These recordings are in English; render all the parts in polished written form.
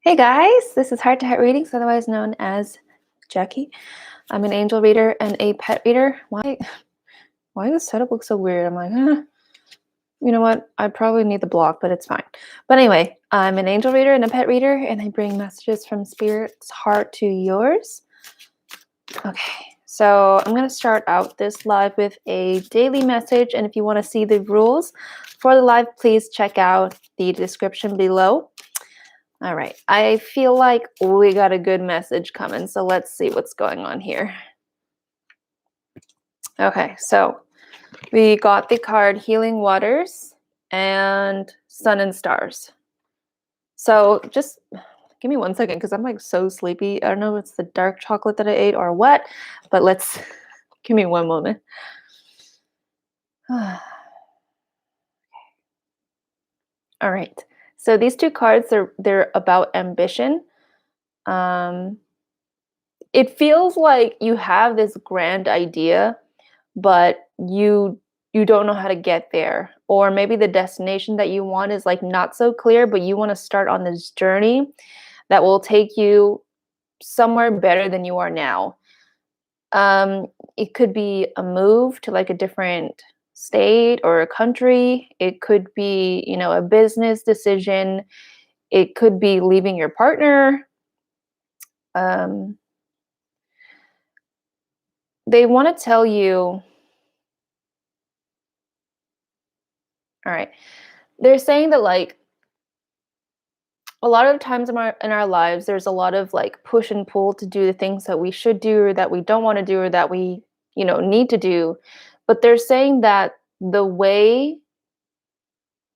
Hey guys, this is Heart to Heart Readings, otherwise known as Jackie. I'm an angel reader and a pet reader. Why does the setup look so weird? I'm like, you know what? I probably need the block, but it's fine. But anyway, I'm an angel reader and a pet reader, and I bring messages from Spirit's heart to yours. Okay, so I'm going to start out this live with a daily message, and if you want to see the rules for the live, please check out the description below. All right, I feel like we got a good message coming, so let's see what's going on here. Okay, so we got the card Healing Waters and Sun and Stars. So just give me 1 second because I'm like so sleepy. I don't know if it's the dark chocolate that I ate or what, but let's give me 1 moment. All right. So these two cards they're about ambition. It feels like you have this grand idea, but you don't know how to get there, or maybe the destination that you want is like not so clear, but you want to start on this journey that will take you somewhere better than you are now. It could be a move to like a different state or a country. It could be, a business decision. It could be leaving your partner. They want to tell you, all right, they're saying that like a lot of times in our lives, there's a lot of like push and pull to do the things that we should do or that we don't want to do or that we, need to do. But they're saying that the way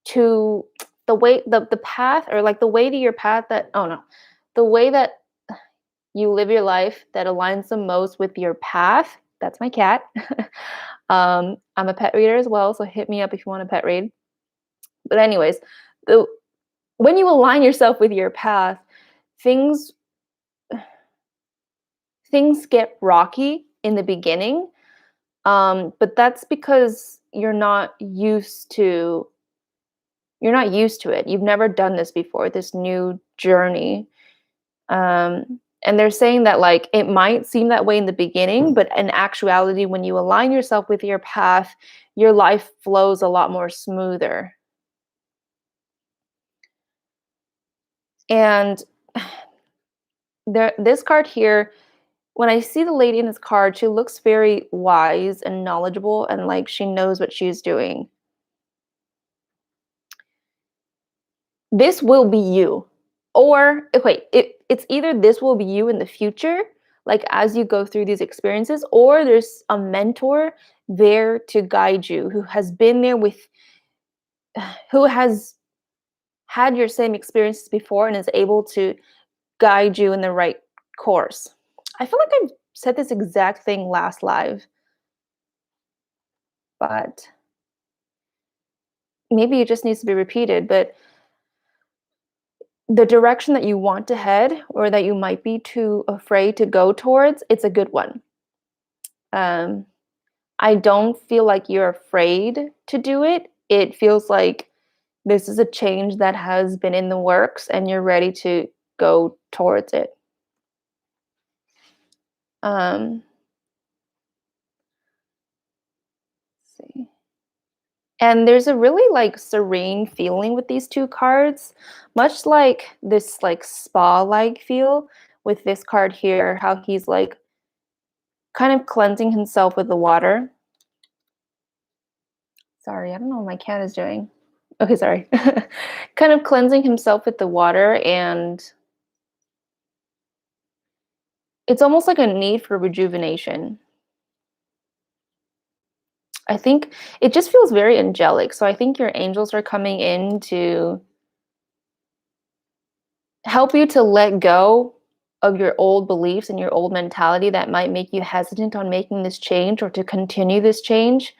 to the path, or like the way to your path the way that you live your life that aligns the most with your path. That's my cat. I'm a pet reader as well, so hit me up if you want a pet read. But anyways, when you align yourself with your path, things get rocky in the beginning, but that's because you're not used to it. You've never done this before, this new journey. And they're saying that like it might seem that way in the beginning, but in actuality, when you align yourself with your path, your life flows a lot more smoother. And this card here, when I see the lady in this card, she looks very wise and knowledgeable, and like she knows what she's doing. This will be you. Or wait, it's either this will be you in the future, like as you go through these experiences, or there's a mentor there to guide you who has been there who has had your same experiences before and is able to guide you in the right course. I feel like I've said this exact thing last live, but maybe it just needs to be repeated. But the direction that you want to head, or that you might be too afraid to go towards, it's a good one. I don't feel like you're afraid to do it. It feels like this is a change that has been in the works and you're ready to go towards it. Let's see. And there's a really like serene feeling with these two cards, much like this like spa-like feel with this card here, how he's like kind of cleansing himself with the water. Sorry, I don't know what my cat is doing. Okay, sorry. Kind of cleansing himself with the water, and it's almost like a need for rejuvenation. I think it just feels very angelic. So I think your angels are coming in to help you to let go of your old beliefs and your old mentality that might make you hesitant on making this change or to continue this change,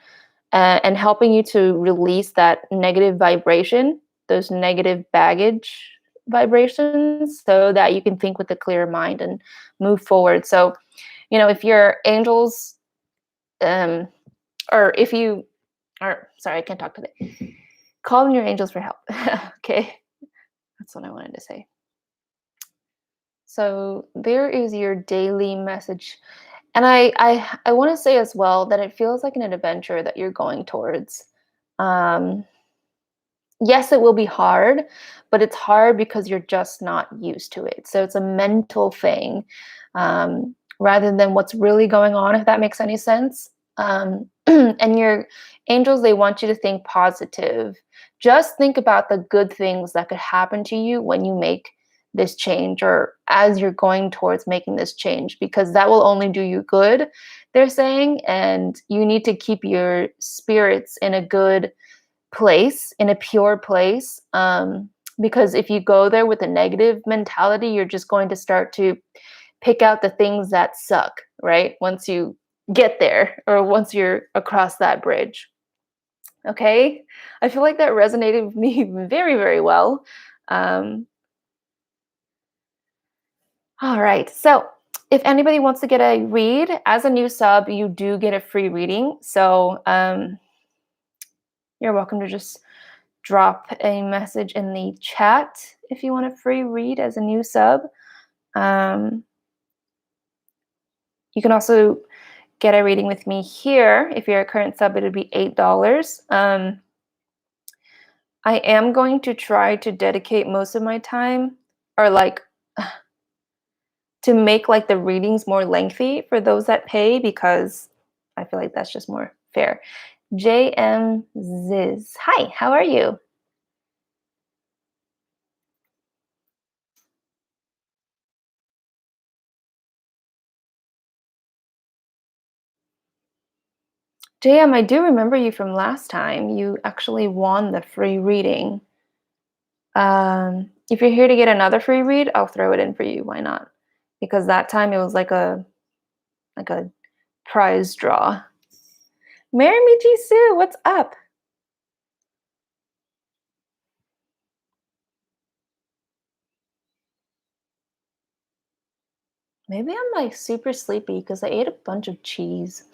and helping you to release that negative vibration, those negative baggage vibrations, so that you can think with a clear mind and move forward. So, if your angels, or if you are, sorry, I can't talk today. Call in your angels for help. Okay. That's what I wanted to say. So there is your daily message. And I want to say as well that it feels like an adventure that you're going towards. Um, yes, it will be hard, but it's hard because you're just not used to it. So it's a mental thing, rather than what's really going on, if that makes any sense. And your angels, they want you to think positive. Just think about the good things that could happen to you when you make this change, or as you're going towards making this change, because that will only do you good, they're saying. And you need to keep your spirits in a good place, in a pure place. Because if you go there with a negative mentality, you're just going to start to pick out the things that suck, right? Once you get there, or once you're across that bridge. Okay? I feel like that resonated with me very, very well. Um, all right. So, if anybody wants to get a read as a new sub, you do get a free reading. So, you're welcome to just drop a message in the chat if you want a free read as a new sub. Um, you can also get a reading with me here. If you're a current sub, it would be $8. I am going to try to dedicate most of my time, or like to make like the readings more lengthy for those that pay, because I feel like that's just more fair. JM Ziz. Hi, how are you? JM, I do remember you from last time. You actually won the free reading. If you're here to get another free read, I'll throw it in for you. Why not? Because that time it was like a prize draw. Marry me, Jisoo. What's up? Maybe I'm like super sleepy because I ate a bunch of cheese.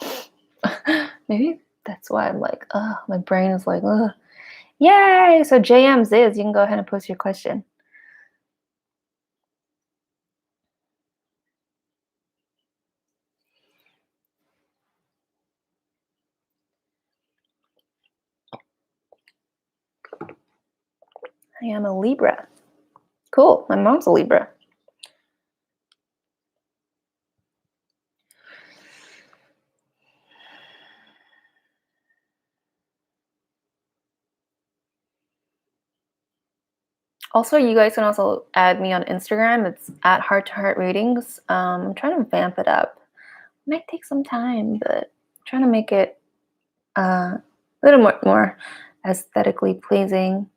Maybe that's why I'm like, my brain is like, yay. So JM's is, you can go ahead and post your question. I am a Libra. Cool. My mom's a Libra. Also, you guys can also add me on Instagram. It's at Heart to Heart Readings. I'm trying to vamp it up. It might take some time, but I'm trying to make it a little more aesthetically pleasing.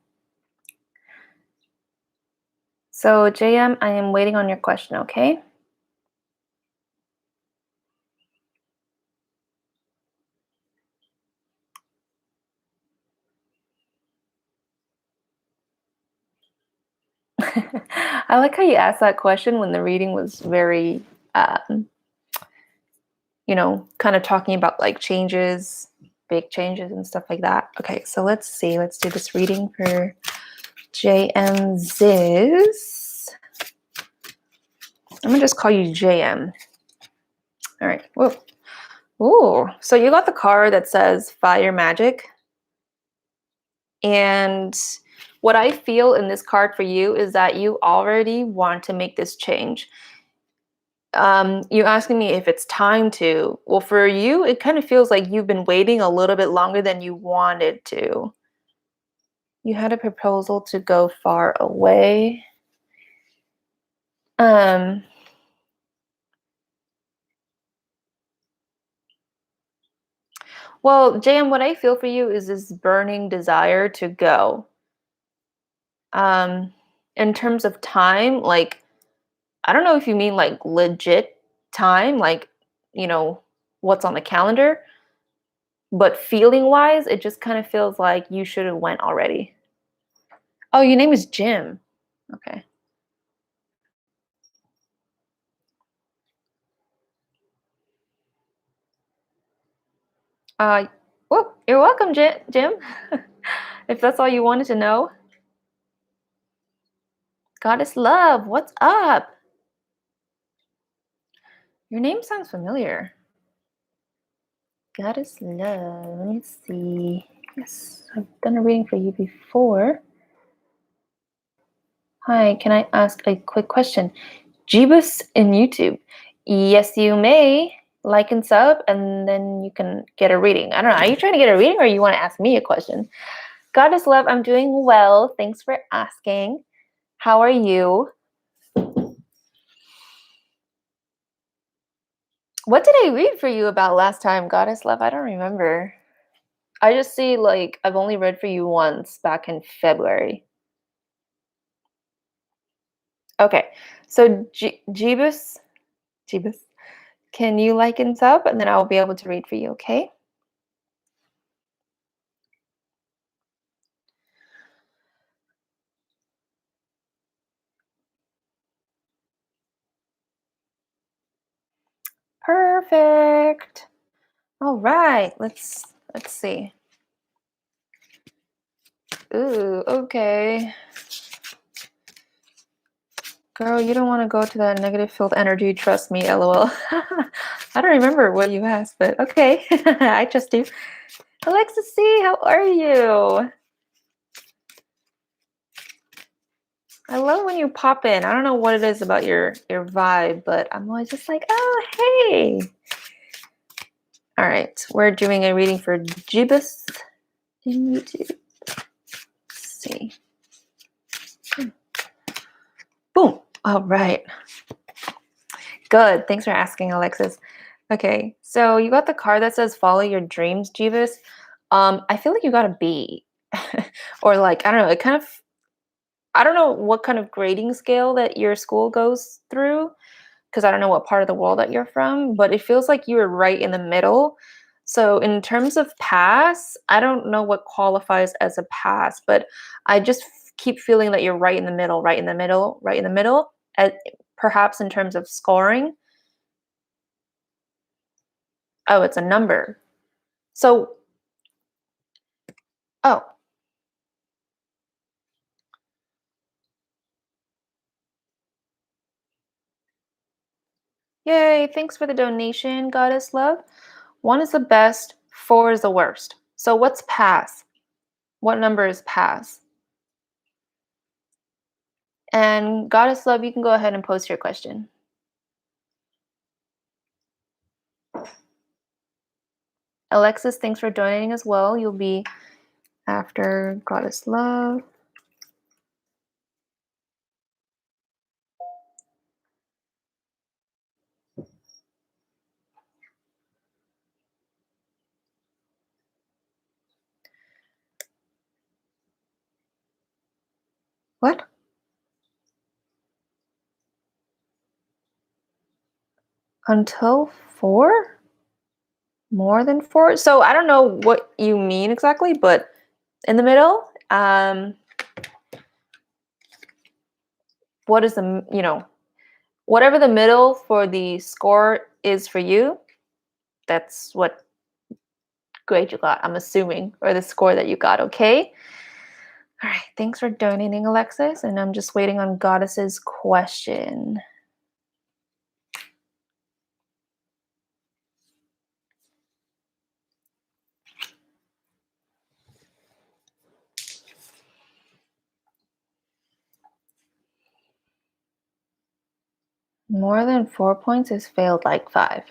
So, JM, I am waiting on your question, okay? I like how you asked that question when the reading was very, kind of talking about like changes, big changes and stuff like that. Okay, so let's see. Let's do this reading for JM Ziz. I'm gonna just call you JM. All right. Whoa. Ooh. So you got the card that says Fire Magic. And what I feel in this card for you is that you already want to make this change. You asking me if it's time to. Well, for you, it kind of feels like you've been waiting a little bit longer than you wanted to. You had a proposal to go far away. Well, JM, what I feel for you is this burning desire to go. In terms of time, like, I don't know if you mean like legit time, like, what's on the calendar, but feeling wise, it just kind of feels like you should have went already. Oh, your name is Jim. Okay. Well, you're welcome, Jim. If that's all you wanted to know. Goddess Love, what's up? Your name sounds familiar. Goddess Love. Let me see. Yes, I've done a reading for you before. Hi, can I ask a quick question? Jebus in YouTube. Yes, you may. Like and sub, and then you can get a reading. I don't know. Are you trying to get a reading or you want to ask me a question? Goddess Love, I'm doing well. Thanks for asking. How are you? What did I read for you about last time, Goddess Love? I don't remember. I just see like I've only read for you once back in February. Okay, so Jebus, can you like and sub, and then I'll be able to read for you, okay? Perfect. All right, let's see. Ooh, okay. Girl, you don't want to go to that negative field energy, trust me, LOL. I don't remember what you asked, but okay. I trust you. Alexis C, how are you? I love when you pop in. I don't know what it is about your vibe, but I'm always just like, oh, hey. All right, we're doing a reading for Jebus in YouTube. Let's see. Boom. All right. Good. Thanks for asking, Alexis. Okay, so you got the card that says follow your dreams, Jebus. I feel like you got a B. Or like, I don't know, it kind of, I don't know what kind of grading scale that your school goes through, because I don't know what part of the world that you're from, but it feels like you were right in the middle. So in terms of pass, I don't know what qualifies as a pass, but I just keep feeling that you're right in the middle, right in the middle, right in the middle, perhaps in terms of scoring. Oh, it's a number. So, oh, yay, thanks for the donation, Goddess Love. 1 is the best, 4 is the worst. So what's pass? What number is pass? And Goddess Love, you can go ahead and post your question. Alexis, thanks for donating as well. You'll be after Goddess Love. What? Until 4? More than 4? So I don't know what you mean exactly, but in the middle, what is the, you know, whatever the middle for the score is for you, that's what grade you got, I'm assuming, or the score that you got, okay? All right, thanks for donating, Alexis, and I'm just waiting on Goddess's question. More than 4 points is failed like 5.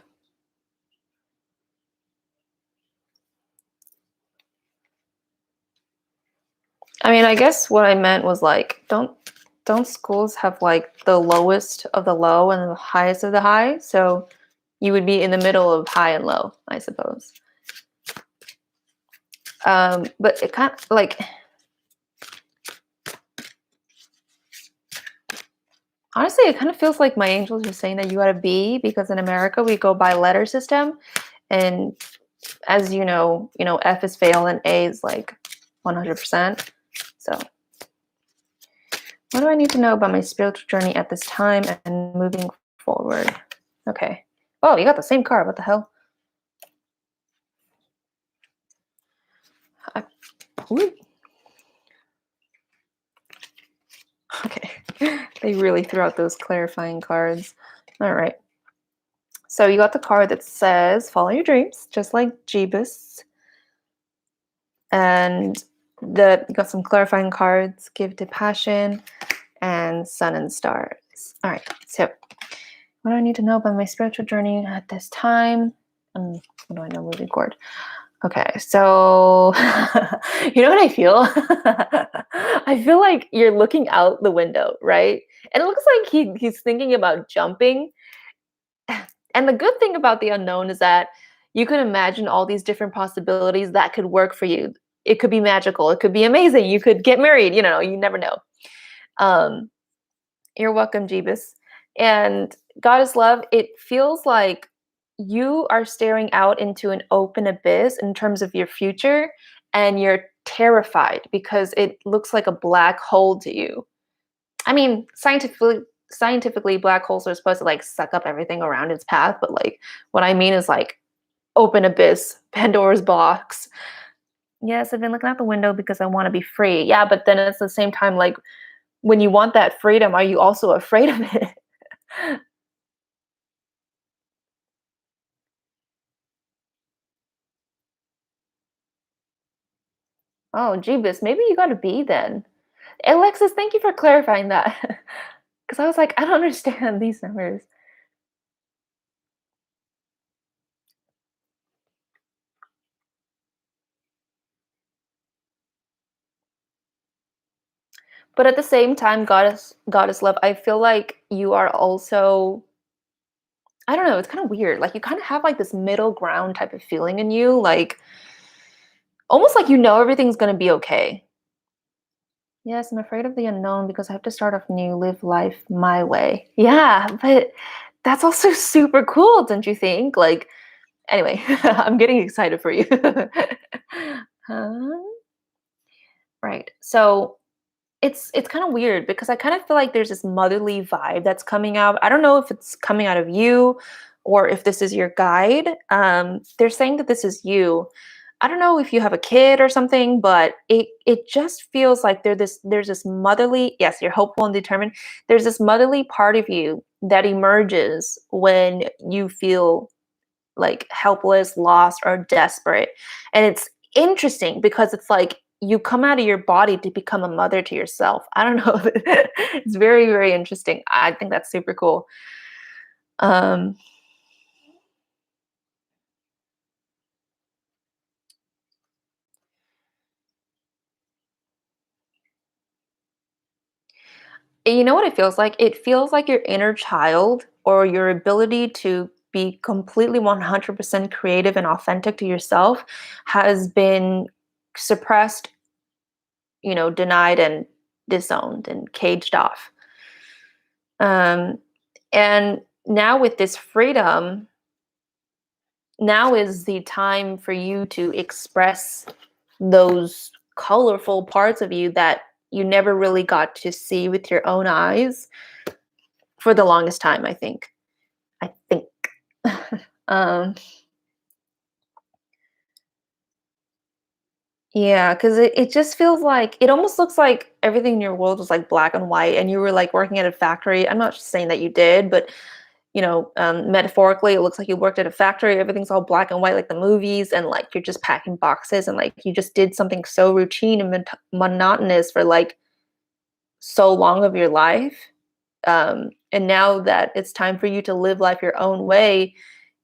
I mean, I guess what I meant was like, don't schools have like the lowest of the low and the highest of the high? So you would be in the middle of high and low, I suppose. But it kind of like, honestly, it kind of feels like my angels are saying that you got a B, because in America we go by letter system, and as you know, F is fail and A is like 100%. So what do I need to know about my spiritual journey at this time and moving forward? Okay. Oh, you got the same card. What the hell? Okay. They really threw out those clarifying cards. All right. So you got the card that says, follow your dreams, just like Jebus. And you got some clarifying cards, give to passion, and sun and stars. All right, so what do I need to know about my spiritual journey at this time? What do I know moving forward? Okay, so you know what I feel? I feel like you're looking out the window, right? And it looks like he's thinking about jumping. And the good thing about the unknown is that you can imagine all these different possibilities that could work for you. It could be magical. It could be amazing. You could get married. You know, you never know. Um, you're welcome, Jebus. And Goddess Love, it feels like you are staring out into an open abyss in terms of your future, and you're terrified because it looks like a black hole to you. I mean, scientifically black holes are supposed to like suck up everything around its path, but like what I mean is like open abyss, Pandora's box. Yes, I've been looking out the window because I want to be free. Yeah, but then at the same time, like when you want that freedom, are you also afraid of it? Oh, Jeebus, maybe you got a B then. Alexis, thank you for clarifying that. Because I was like, I don't understand these numbers. But at the same time, goddess love, I feel like you are also, I don't know, it's kind of weird. Like you kind of have like this middle ground type of feeling in you, like almost like you know everything's gonna be okay. Yes, I'm afraid of the unknown because I have to start off new, live life my way. Yeah, but that's also super cool, don't you think? Like, anyway, I'm getting excited for you. Huh? Right. So it's kind of weird because I kind of feel like there's this motherly vibe that's coming out. I don't know if it's coming out of you or if this is your guide. They're saying that this is you. I don't know if you have a kid or something, but it just feels like there's this motherly, yes, you're hopeful and determined. There's this motherly part of you that emerges when you feel like helpless, lost, or desperate. And it's interesting because it's like you come out of your body to become a mother to yourself. I don't know. It's very, very interesting. I think that's super cool. Um, you know what it feels like? It feels like your inner child or your ability to be completely 100% creative and authentic to yourself has been suppressed, denied and disowned and caged off. Um, and now with this freedom, now is the time for you to express those colorful parts of you that you never really got to see with your own eyes for the longest time, I think. I think. um, yeah, because it just feels like it almost looks like everything in your world was like black and white, and you were like working at a factory. I'm not saying that you did, but metaphorically, it looks like you worked at a factory. Everything's all black and white, like the movies, and like you're just packing boxes, and like you just did something so routine and monotonous for like so long of your life. And now that it's time for you to live life your own way,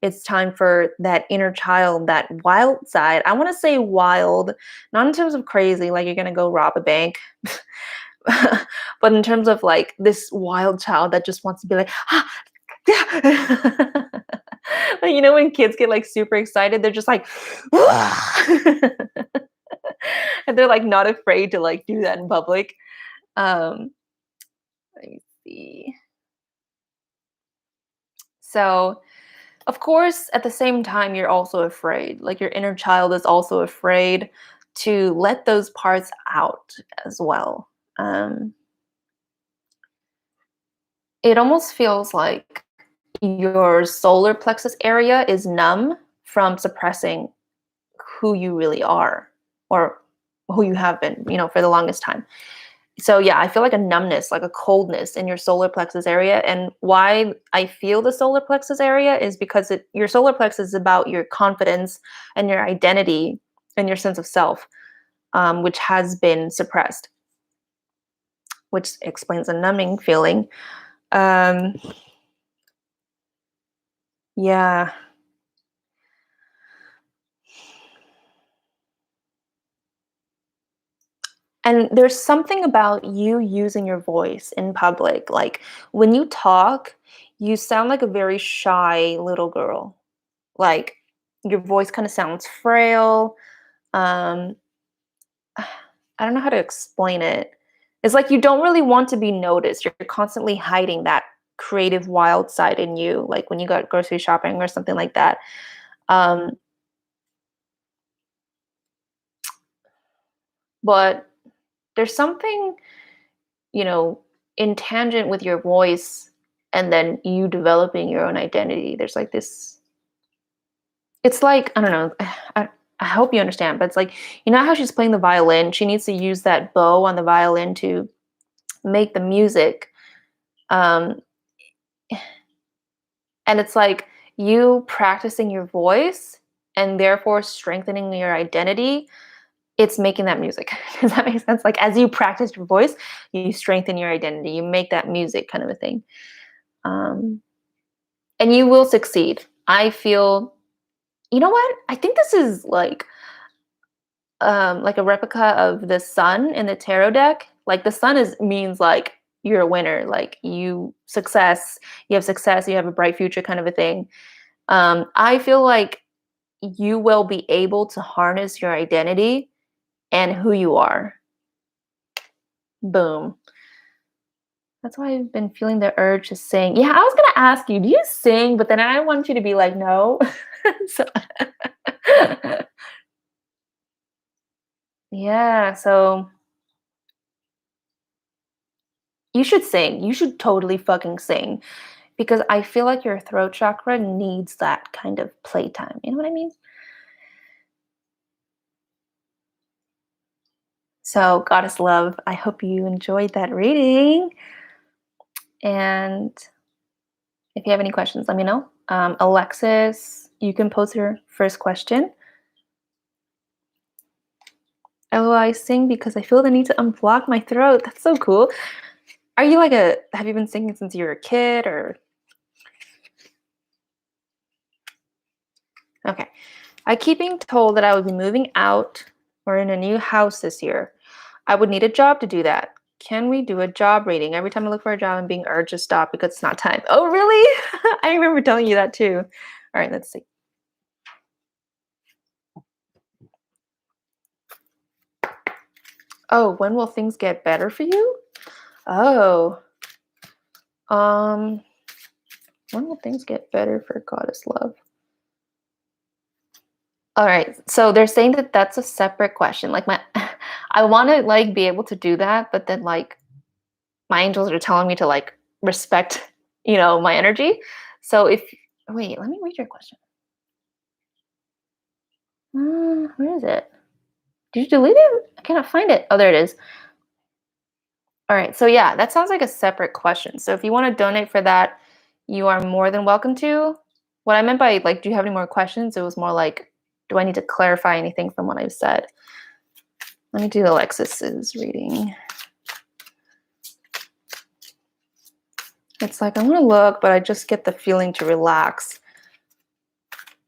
it's time for that inner child, that wild side. I want to say wild, not in terms of crazy, like you're gonna go rob a bank. But in terms of like this wild child that just wants to be like, ah, like, when kids get like super excited, they're just like, and they're like not afraid to like do that in public. Um, let me see. So, of course, at the same time, you're also afraid. Like your inner child is also afraid to let those parts out as well. Um, it almost feels like your solar plexus area is numb from suppressing who you really are or who you have been, for the longest time. So yeah, I feel like a numbness, like a coldness in your solar plexus area. And why I feel the solar plexus area is because your solar plexus is about your confidence and your identity and your sense of self, which has been suppressed, which explains a numbing feeling. Um, yeah. And there's something about you using your voice in public. Like when you talk, you sound like a very shy little girl. Like your voice kind of sounds frail. Um, I don't know how to explain it. It's like you don't really want to be noticed. You're constantly hiding that creative wild side in you, like when you go grocery shopping or something like that. Um, but there's something, you know, intangent with your voice and then you developing your own identity. There's like this, it's like, I don't know, I hope you understand, but it's like, you know how she's playing the violin? She needs to use that bow on the violin to make the music. Um, and it's like you practicing your voice and therefore strengthening your identity. It's making that music. Does that make sense? Like as you practice your voice, you strengthen your identity. You make that music kind of a thing. Um, and you will succeed. I feel, you know what? I think this is like a replica of the sun in the tarot deck. Like the sun is means like you're a winner, like you have success, you have a bright future kind of a thing. I feel like you will be able to harness your identity and who you are. Boom. That's why I've been feeling the urge to sing. Yeah, I was gonna ask you, do you sing? But then I want you to be like, no. So yeah, so you should sing. You should totally fucking sing because I feel like your throat chakra needs that kind of playtime. You know what I mean? So, Goddess Love, I hope you enjoyed that reading. And if you have any questions, let me know. Alexis, you can pose your first question. Oh, I sing because I feel the need to unblock my throat. That's so cool. Are you have you been singing since you were a kid or? Okay. I keep being told that I would be moving out or in a new house this year. I would need a job to do that. Can we do a job reading? Every time I look for a job, I'm being urged to stop because it's not time. Oh, really? I remember telling you that too. All right, let's see. Oh, when will things get better for you? Oh, um, when will things get better for Goddess Love? All right, so they're saying that that's a separate question. Like I want to like be able to do that, but then like my angels are telling me to like respect, my energy. So wait, let me read your question. Where is it? Did you delete it? I cannot find it. Oh, there it is. All right. So yeah, that sounds like a separate question. So if you want to donate for that, you are more than welcome to. What I meant by like, do you have any more questions? It was more like, do I need to clarify anything from what I've said? Let me do Alexis's reading. It's like I want to look, but I just get the feeling to relax.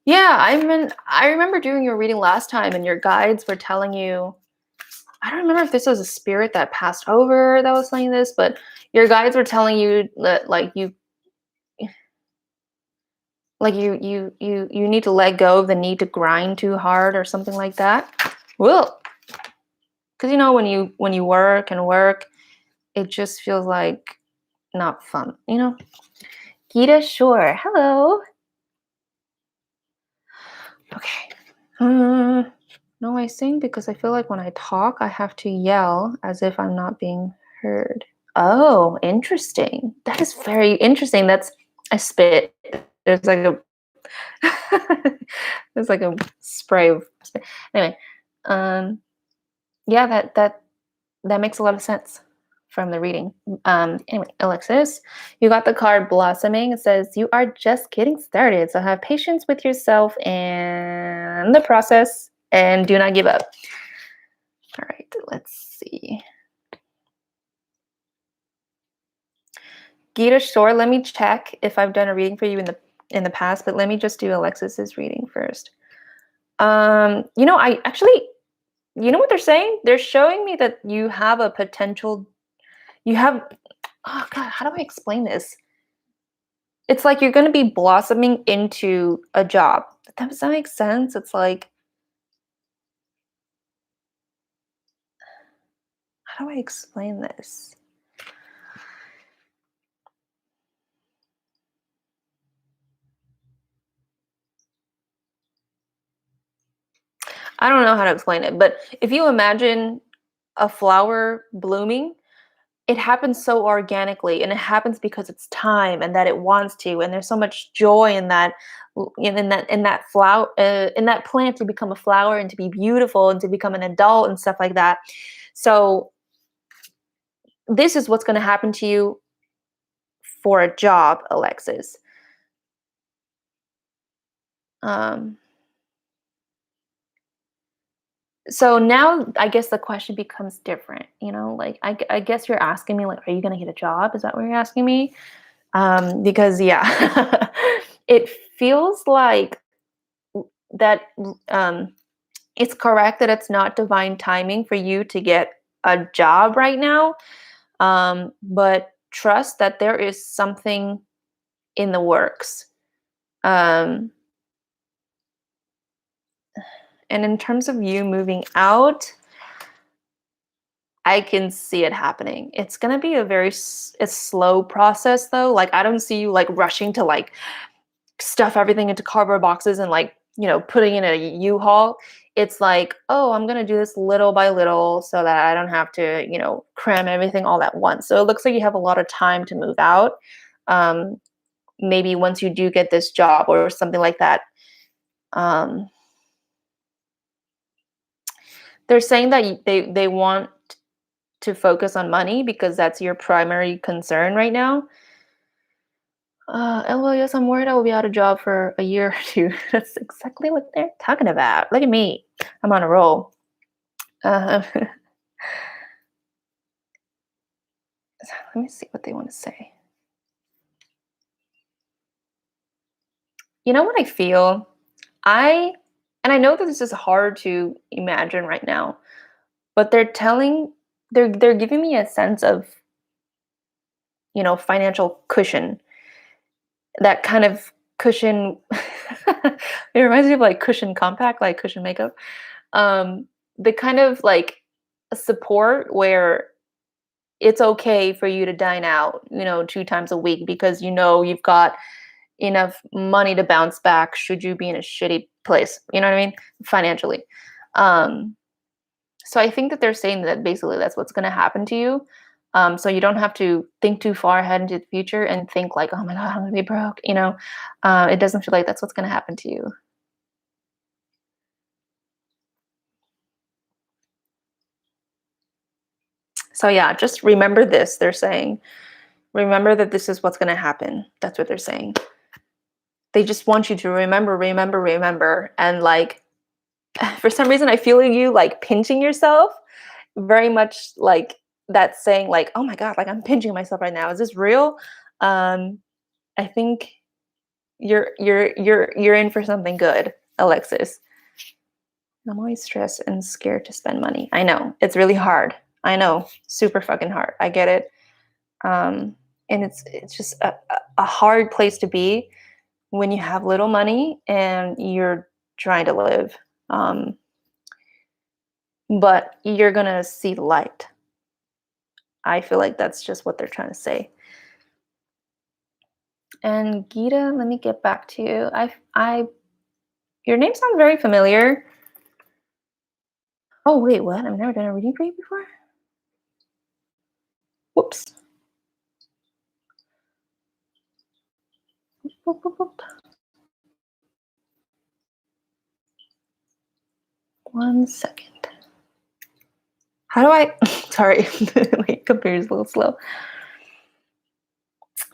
Yeah, I remember doing your reading last time and your guides were telling you, I don't remember if this was a spirit that passed over that was saying this, but your guides were telling you that you need to let go of the need to grind too hard or something like that. Well, because when you work and work, it just feels like not fun, Gita, sure. Hello. Okay. No, I sing because I feel like when I talk, I have to yell as if I'm not being heard. Oh, interesting. That is very interesting. I spit. There's like a there's like a spray of spit. Anyway, yeah, that makes a lot of sense. from the reading. Anyway, Alexis, you got the card Blossoming. It says, you are just getting started. So have patience with yourself and the process and do not give up. All right, let's see. Gita, sure, let me check if I've done a reading for you in the past, but let me just do Alexis's reading first. You know, I actually, you know what they're saying? They're showing me that you have a potential, you have, oh God, how do I explain this? It's like you're going to be blossoming into a job. Does that make sense? It's like, how do I explain this? I don't know how to explain it, but if you imagine a flower blooming, it happens so organically, and it happens because it's time and that it wants to, and there's so much joy in that in that flower in that plant to become a flower and to be beautiful and to become an adult and stuff like that. So this is what's going to happen to you for a job, Alexis. Um, so now I guess the question becomes different, you know, like I guess you're asking me like, are you going to get a job? Is that what you're asking me? Because yeah, it feels like that it's correct that it's not divine timing for you to get a job right now. But trust that there is something in the works. And in terms of you moving out, I can see it happening. It's going to be a slow process though. Like I don't see you like rushing to like stuff everything into cardboard boxes and like, you know, putting in a U-Haul. It's like, oh, I'm going to do this little by little so that I don't have to, you know, cram everything all at once. So it looks like you have a lot of time to move out. Maybe once you do get this job or something like that. They're saying that they want to focus on money because that's your primary concern right now. LOL, yes, I'm worried I will be out of job for a year or two. That's exactly what they're talking about. Look at me. I'm on a roll. Let me see what they want to say. You know what I feel? And I know that this is hard to imagine right now, but they're giving me a sense of, you know, financial cushion. That kind of cushion it reminds me of like cushion compact, like cushion makeup. The kind of like support where it's okay for you to dine out, you know, 2 times a week because you know you've got enough money to bounce back should you be in a shitty place. You know what I mean? Financially. Um, so I think that they're saying that basically that's what's going to happen to you. So you don't have to think too far ahead into the future and think like, oh my God, I'm going to be broke. You know, it doesn't feel like that's what's going to happen to you. So yeah, just remember this. They're saying, remember that this is what's going to happen. That's what they're saying. They just want you to remember. And like, for some reason, I feel you like pinching yourself very much like that saying like, oh my God, like I'm pinching myself right now. Is this real? I think you're in for something good, Alexis. I'm always stressed and scared to spend money. I know it's really hard. I know, super fucking hard. I get it. And it's just a hard place to be when you have little money and you're trying to live. But you're gonna see the light. I feel like that's just what they're trying to say. And Gita, let me get back to you. Your name sounds very familiar. Oh wait, what? I've never done a reading for you before. Whoops. Whoop, whoop, whoop. 1 second. How do I sorry, my computer's a little slow.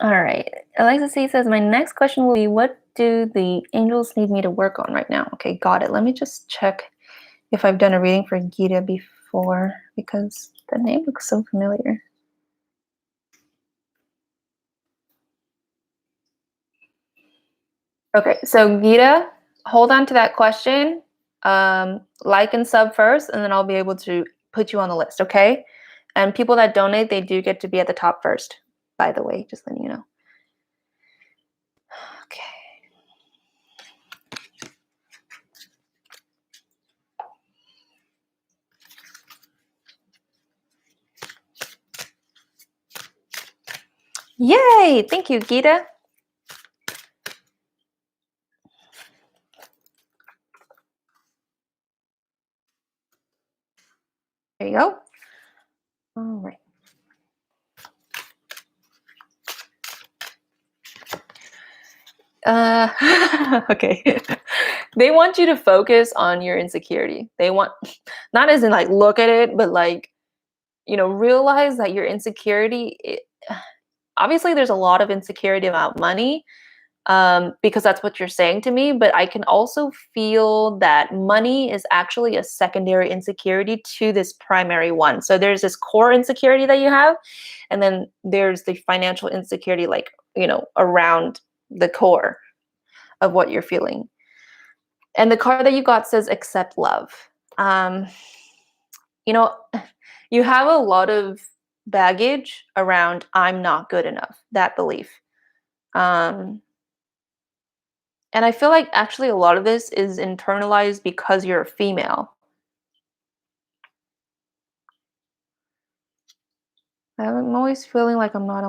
All right. Alexis C says, my next question will be, what do the angels need me to work on right now? Okay, got it. Let me just check if I've done a reading for Gita before, because the name looks so familiar. Okay, so Gita, hold on to that question. Like and sub first, and then I'll be able to put you on the list, okay? And people that donate, they do get to be at the top first, by the way, just letting you know. Okay. Yay! Thank you, Gita. There you go. All right. Okay. They want you to focus on your insecurity. They want, not as in like look at it, but like, realize that your insecurity, obviously there's a lot of insecurity about money, because that's what you're saying to me, but I can also feel that money is actually a secondary insecurity to this primary one. So there's this core insecurity that you have, and then there's the financial insecurity, like, around the core of what you're feeling. And the card that you got says accept love. Um, you have a lot of baggage around I'm not good enough, that belief. And I feel like actually a lot of this is internalized because you're a female. I'm always feeling like I'm not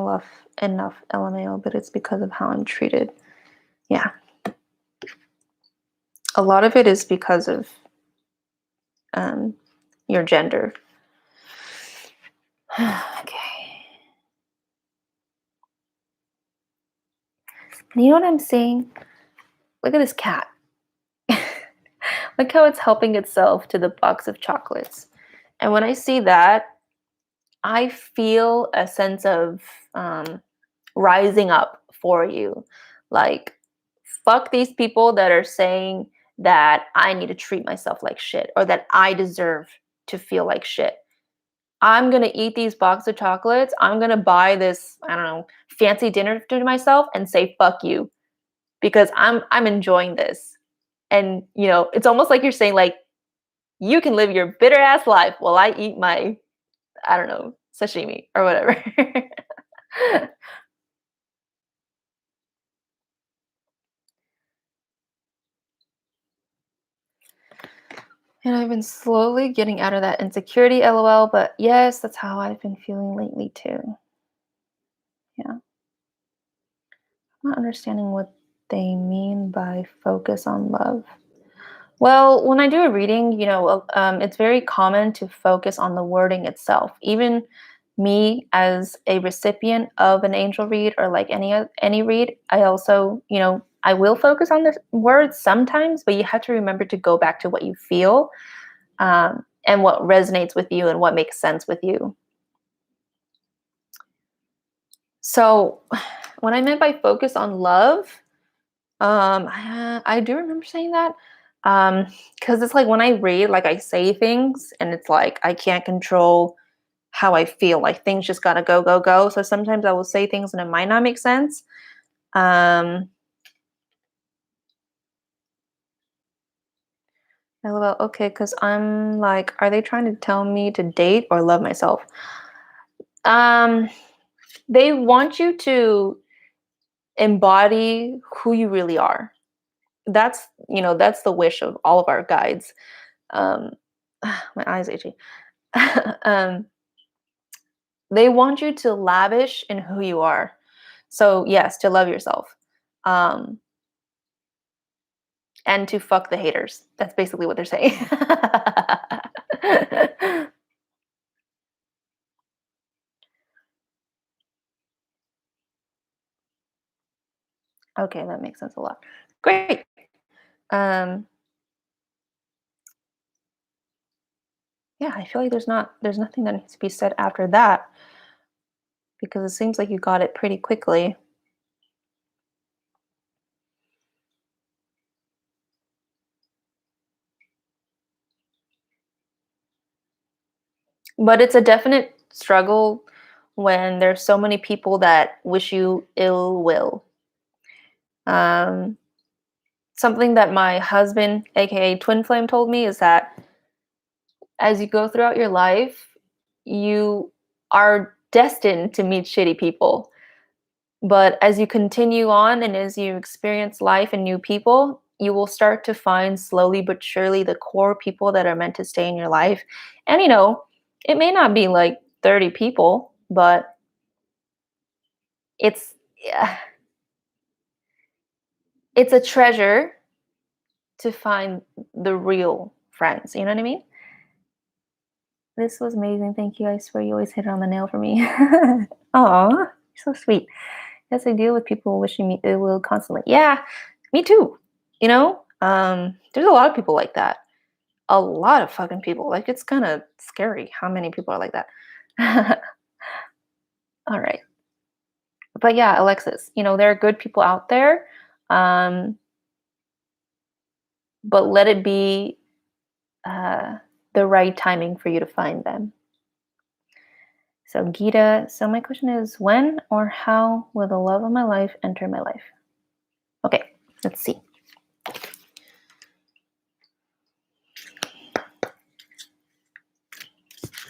enough LMAO, but it's because of how I'm treated. Yeah. A lot of it is because of your gender. Okay. And you know what I'm seeing? Look at this cat. Look how it's helping itself to the box of chocolates. And when I see that, I feel a sense of rising up for you. Like, fuck these people that are saying that I need to treat myself like shit or that I deserve to feel like shit. I'm going to eat these box of chocolates. I'm going to buy this, I don't know, fancy dinner to myself and say fuck you because I'm enjoying this. And, it's almost like you're saying like you can live your bitter ass life while I eat my, I don't know, sashimi or whatever. And I've been slowly getting out of that insecurity, LOL, but yes, that's how I've been feeling lately too. Yeah. I'm not understanding what they mean by focus on love. Well, when I do a reading, it's very common to focus on the wording itself. Even me as a recipient of an angel read or like any read, I also, I will focus on the words sometimes, but you have to remember to go back to what you feel, and what resonates with you and what makes sense with you. So when I meant by focus on love, I do remember saying that. Because it's like when I read, like I say things and it's like I can't control how I feel. Like things just gotta go, go, go. So sometimes I will say things and it might not make sense. LOL, okay, because I'm like, are they trying to tell me to date or love myself? They want you to embody who you really are. That's the wish of all of our guides. My eyes itchy. um, they want you to lavish in who you are. So yes, to love yourself, um, and to fuck the haters. That's basically what they're saying. Okay, that makes sense a lot. Great. Um, Yeah, I feel like there's nothing that needs to be said after that because it seems like you got it pretty quickly. But it's a definite struggle when there's so many people that wish you ill will. Um, Something that my husband, aka Twin Flame, told me is that as you go throughout your life, you are destined to meet shitty people. But as you continue on and as you experience life and new people, you will start to find slowly but surely the core people that are meant to stay in your life. And it may not be like 30 people, but it's yeah, it's a treasure to find the real friends. You know what I mean? This was amazing. Thank you. I swear you always hit it on the nail for me. Aw, you're so sweet. Yes, I deal with people wishing me ill will constantly. Yeah, me too. There's a lot of people like that. A lot of fucking people. Like, it's kind of scary how many people are like that. All right. But yeah, Alexis, there are good people out there. Um, but let it be uh, the right timing for you to find them. So, Gita, so my question is, when or how will the love of my life enter my life? Okay, let's see.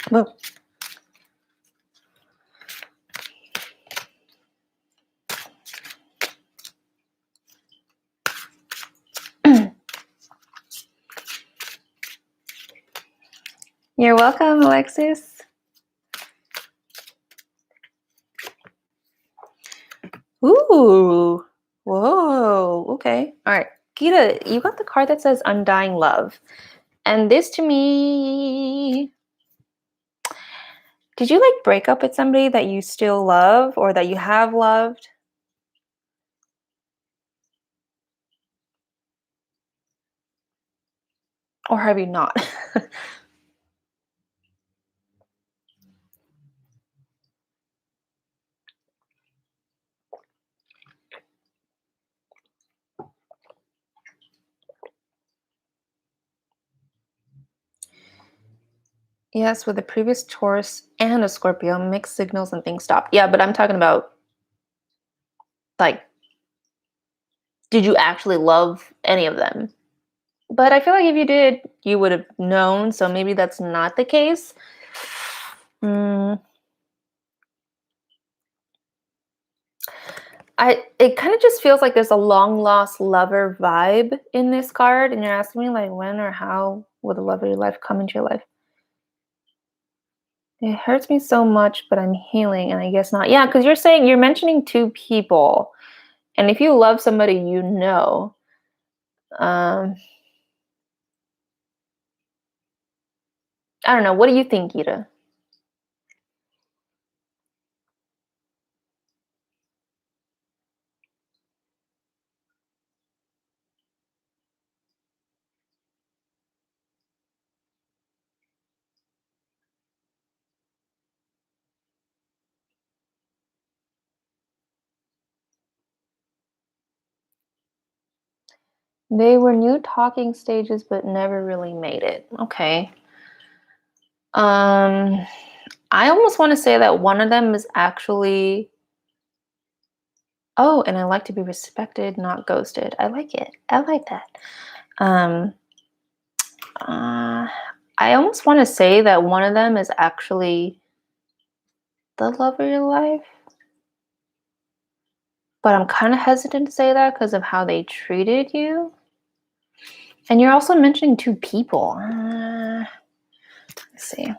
Whoa. You're welcome, Alexis. Ooh. Whoa. Okay. All right. Gita, you got the card that says Undying Love. And this to me, did you like break up with somebody that you still love or that you have loved? Or have you not? Yes, with the previous Taurus and a Scorpio, mixed signals and things stopped. Yeah, but I'm talking about, like, did you actually love any of them? But I feel like if you did, you would have known. So maybe that's not the case. It kind of just feels like there's a long lost lover vibe in this card, and you're asking me like when or how will the love of your life come into your life? It hurts me so much, but I'm healing, and I guess not. Yeah, because you're mentioning two people, and if you love somebody, um, I don't know. What do you think, Gita? They were new talking stages, but never really made it. Okay. I almost want to say that one of them is actually. Oh, and I like to be respected, not ghosted. I like it. I like that. Um, uh, I almost want to say that one of them is actually the love of your life, but I'm kind of hesitant to say that because of how they treated you. And you're also mentioning two people. Let's see.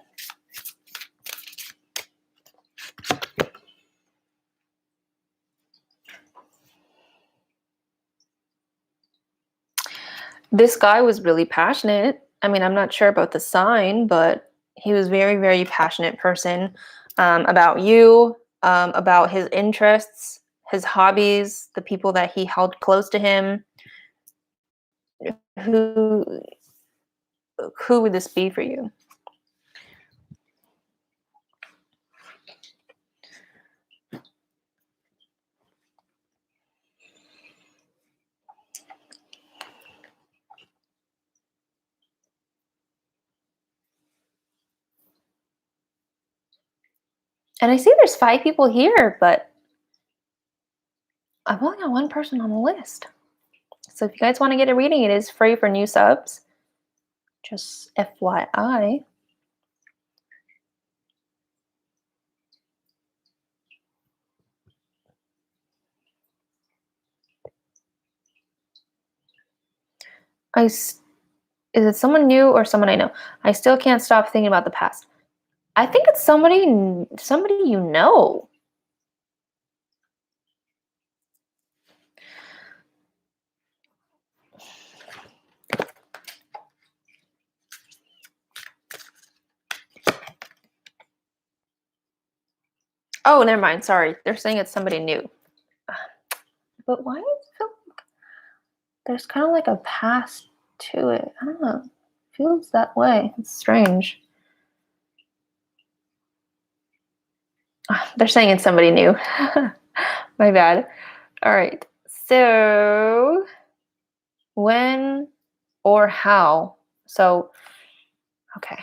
This guy was really passionate. I mean, I'm not sure about the sign, but he was very, very passionate person about you, about his interests, his hobbies, the people that he held close to him. Who who would this be for you? And I see there's 5 people here, but I've only got one person on the list. So if you guys want to get a reading, it is free for new subs. Just FYI. Is it someone new or someone I know? I still can't stop thinking about the past. I think it's somebody you know. Oh, never mind. Sorry. They're saying it's somebody new. But why does it feel like there's kind of like a past to it? I don't know. It feels that way. It's strange. They're saying it's somebody new. My bad. All right. So, when or how? So, okay.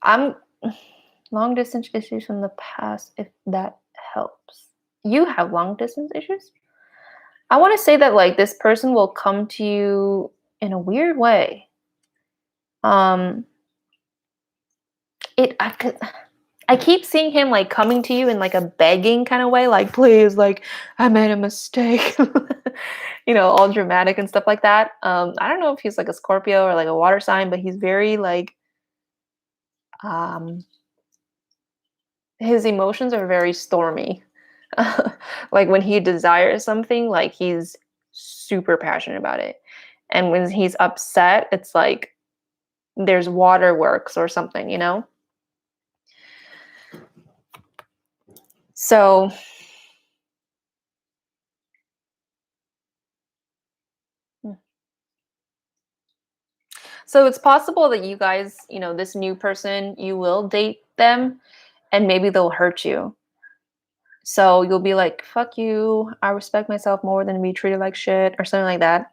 I'm long distance issues from the past, if that helps. You have long distance issues? I want to say that like this person will come to you in a weird way. It I keep seeing him like coming to you in like a begging kind of way, like please, like I made a mistake. All dramatic and stuff like that. I don't know if he's like a Scorpio or like a water sign, but he's very like um his emotions are very stormy. Like when he desires something, like he's super passionate about it. And when he's upset, it's like there's waterworks or something, So so it's possible that you guys, this new person, you will date them and maybe they'll hurt you. So you'll be like, fuck you, I respect myself more than to be treated like shit or something like that.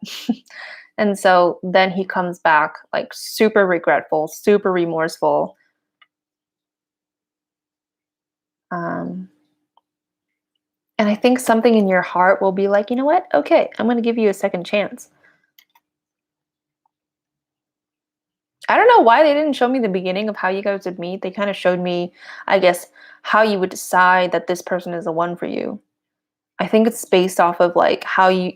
And so then he comes back like super regretful, super remorseful. Um, and I think something in your heart will be like, you know what? Okay, I'm going to give you a second chance. I don't know why they didn't show me the beginning of how you guys would meet. They kind of showed me, I guess, how you would decide that this person is the one for you. I think it's based off of like how you,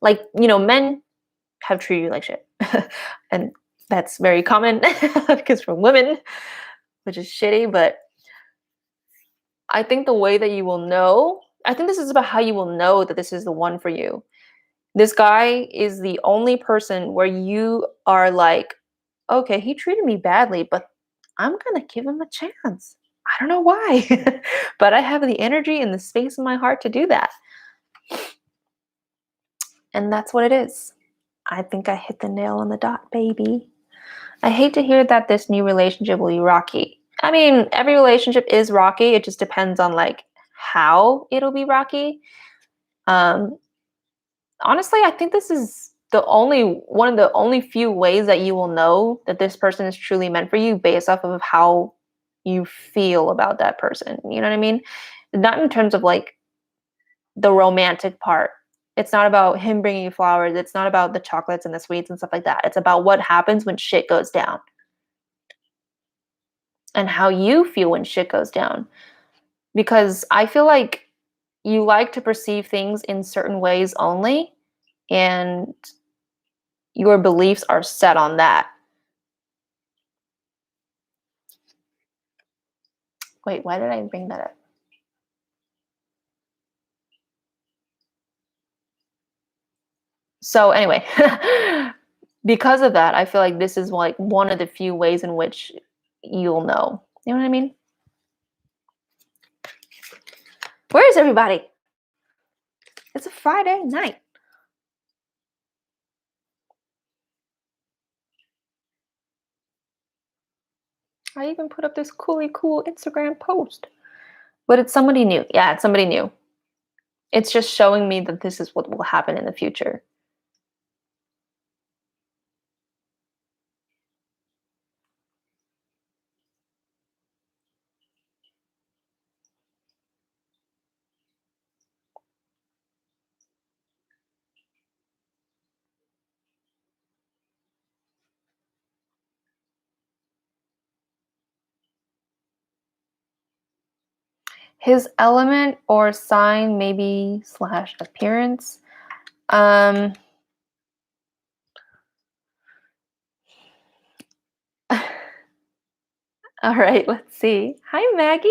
like, men have treated you like shit. And that's very common because from women, which is shitty. But I think the way that you will know, I think this is about how you will know that this is the one for you. This guy is the only person where you are like, okay, he treated me badly, but I'm going to give him a chance. I don't know why, but I have the energy and the space in my heart to do that. And that's what it is. I think I hit the nail on the dot, baby. I hate to hear that this new relationship will be rocky. I mean, every relationship is rocky. It just depends on like how it'll be rocky. Um, Honestly, I think this is one of the only few ways that you will know that this person is truly meant for you based off of how you feel about that person. You know what I mean? Not in terms of like the romantic part. It's not about him bringing you flowers. It's not about the chocolates and the sweets and stuff like that. It's about what happens when shit goes down and how you feel when shit goes down. Because I feel like you like to perceive things in certain ways only, and your beliefs are set on that. Wait, why did I bring that up? So anyway, because of that, I feel like this is like one of the few ways in which you'll know. You know what I mean? Where is everybody? It's a Friday night. I even put up this cool Instagram post. But it's somebody new. Yeah, it's somebody new. It's just showing me that this is what will happen in the future. His element or sign, maybe / appearance. All right, let's see. Hi, Maggie.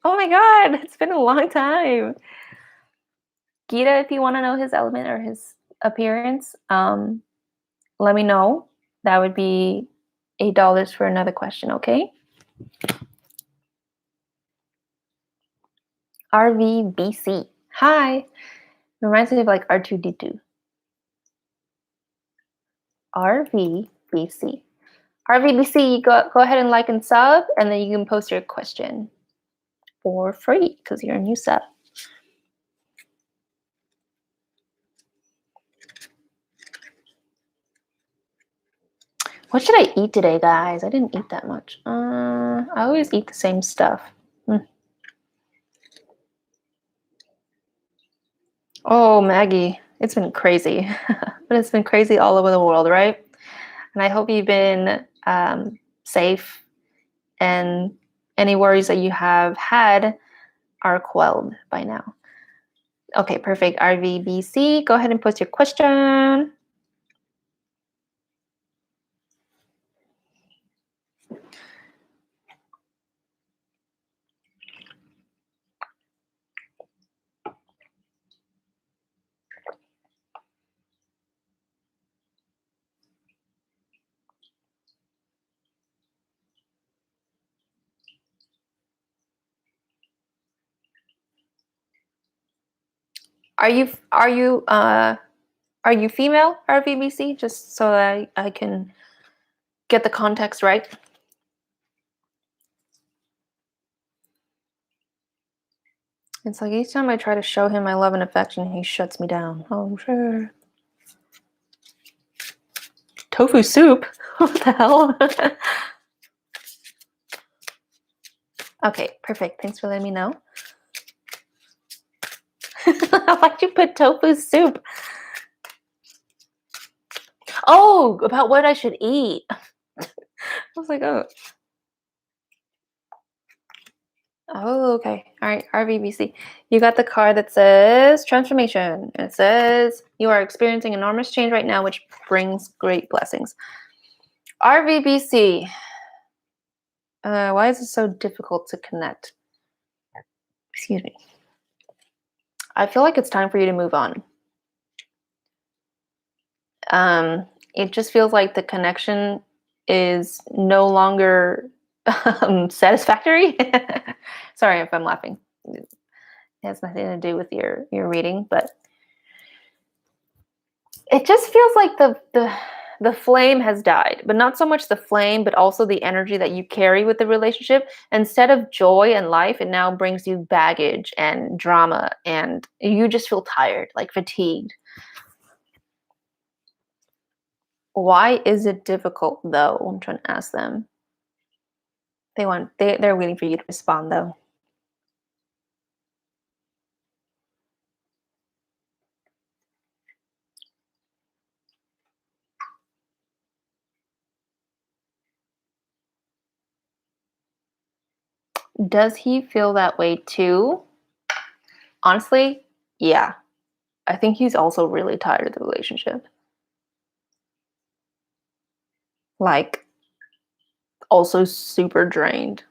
Oh my God, it's been a long time. Gita, if you want to know his element or his appearance, let me know. That would be $8 for another question, okay? RVBC. Hi. Reminds me of like R2D2. RVBC. RVBC, go ahead and like and sub, and then you can post your question for free because you're a new sub. What should I eat today, guys? I didn't eat that much. I always eat the same stuff. Oh, Maggie, it's been crazy. But it's been crazy all over the world, right? And I hope you've been safe and any worries that you have had are quelled by now. Okay, perfect. RVBC, go ahead and post your question. Are you female, RVBC? Just so I can get the context right. It's like each time I try to show him my love and affection, he shuts me down. Oh, sure. Tofu soup? What the hell? Okay, perfect. Thanks for letting me know. Why'd you put tofu soup? Oh, about what I should eat. I was like, oh. Oh, okay. All right, RVBC. You got the card that says transformation. It says you are experiencing enormous change right now, which brings great blessings. RVBC. Why is it so difficult to connect? Excuse me. I feel like it's time for you to move on. It just feels like the connection is no longer satisfactory. Sorry if I'm laughing. It has nothing to do with your reading, but it just feels like the flame has died, but not so much the flame, but also the energy that you carry with the relationship. Instead of joy and life, it now brings you baggage and drama, and you just feel tired, like fatigued. Why is it difficult though? I'm trying to ask them. They're waiting for you to respond though. Does he feel that way too? Honestly, yeah. I think he's also really tired of the relationship. Like, also super drained.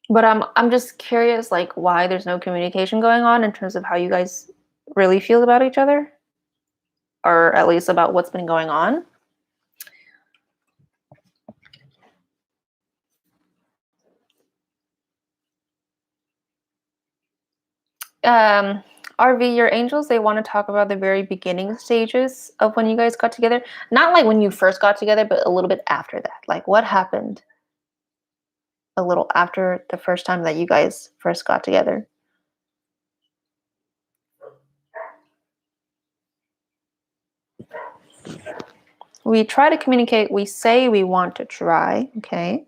But I'm just curious, like, why there's no communication going on in terms of how you guys really feel about each other, or at least about what's been going on. RV, your angels, they want to talk about the very beginning stages of when you guys got together. Not like when you first got together, but a little bit after that. Like, what happened a little after the first time that you guys first got together? We try to communicate. We say we want to try. Okay.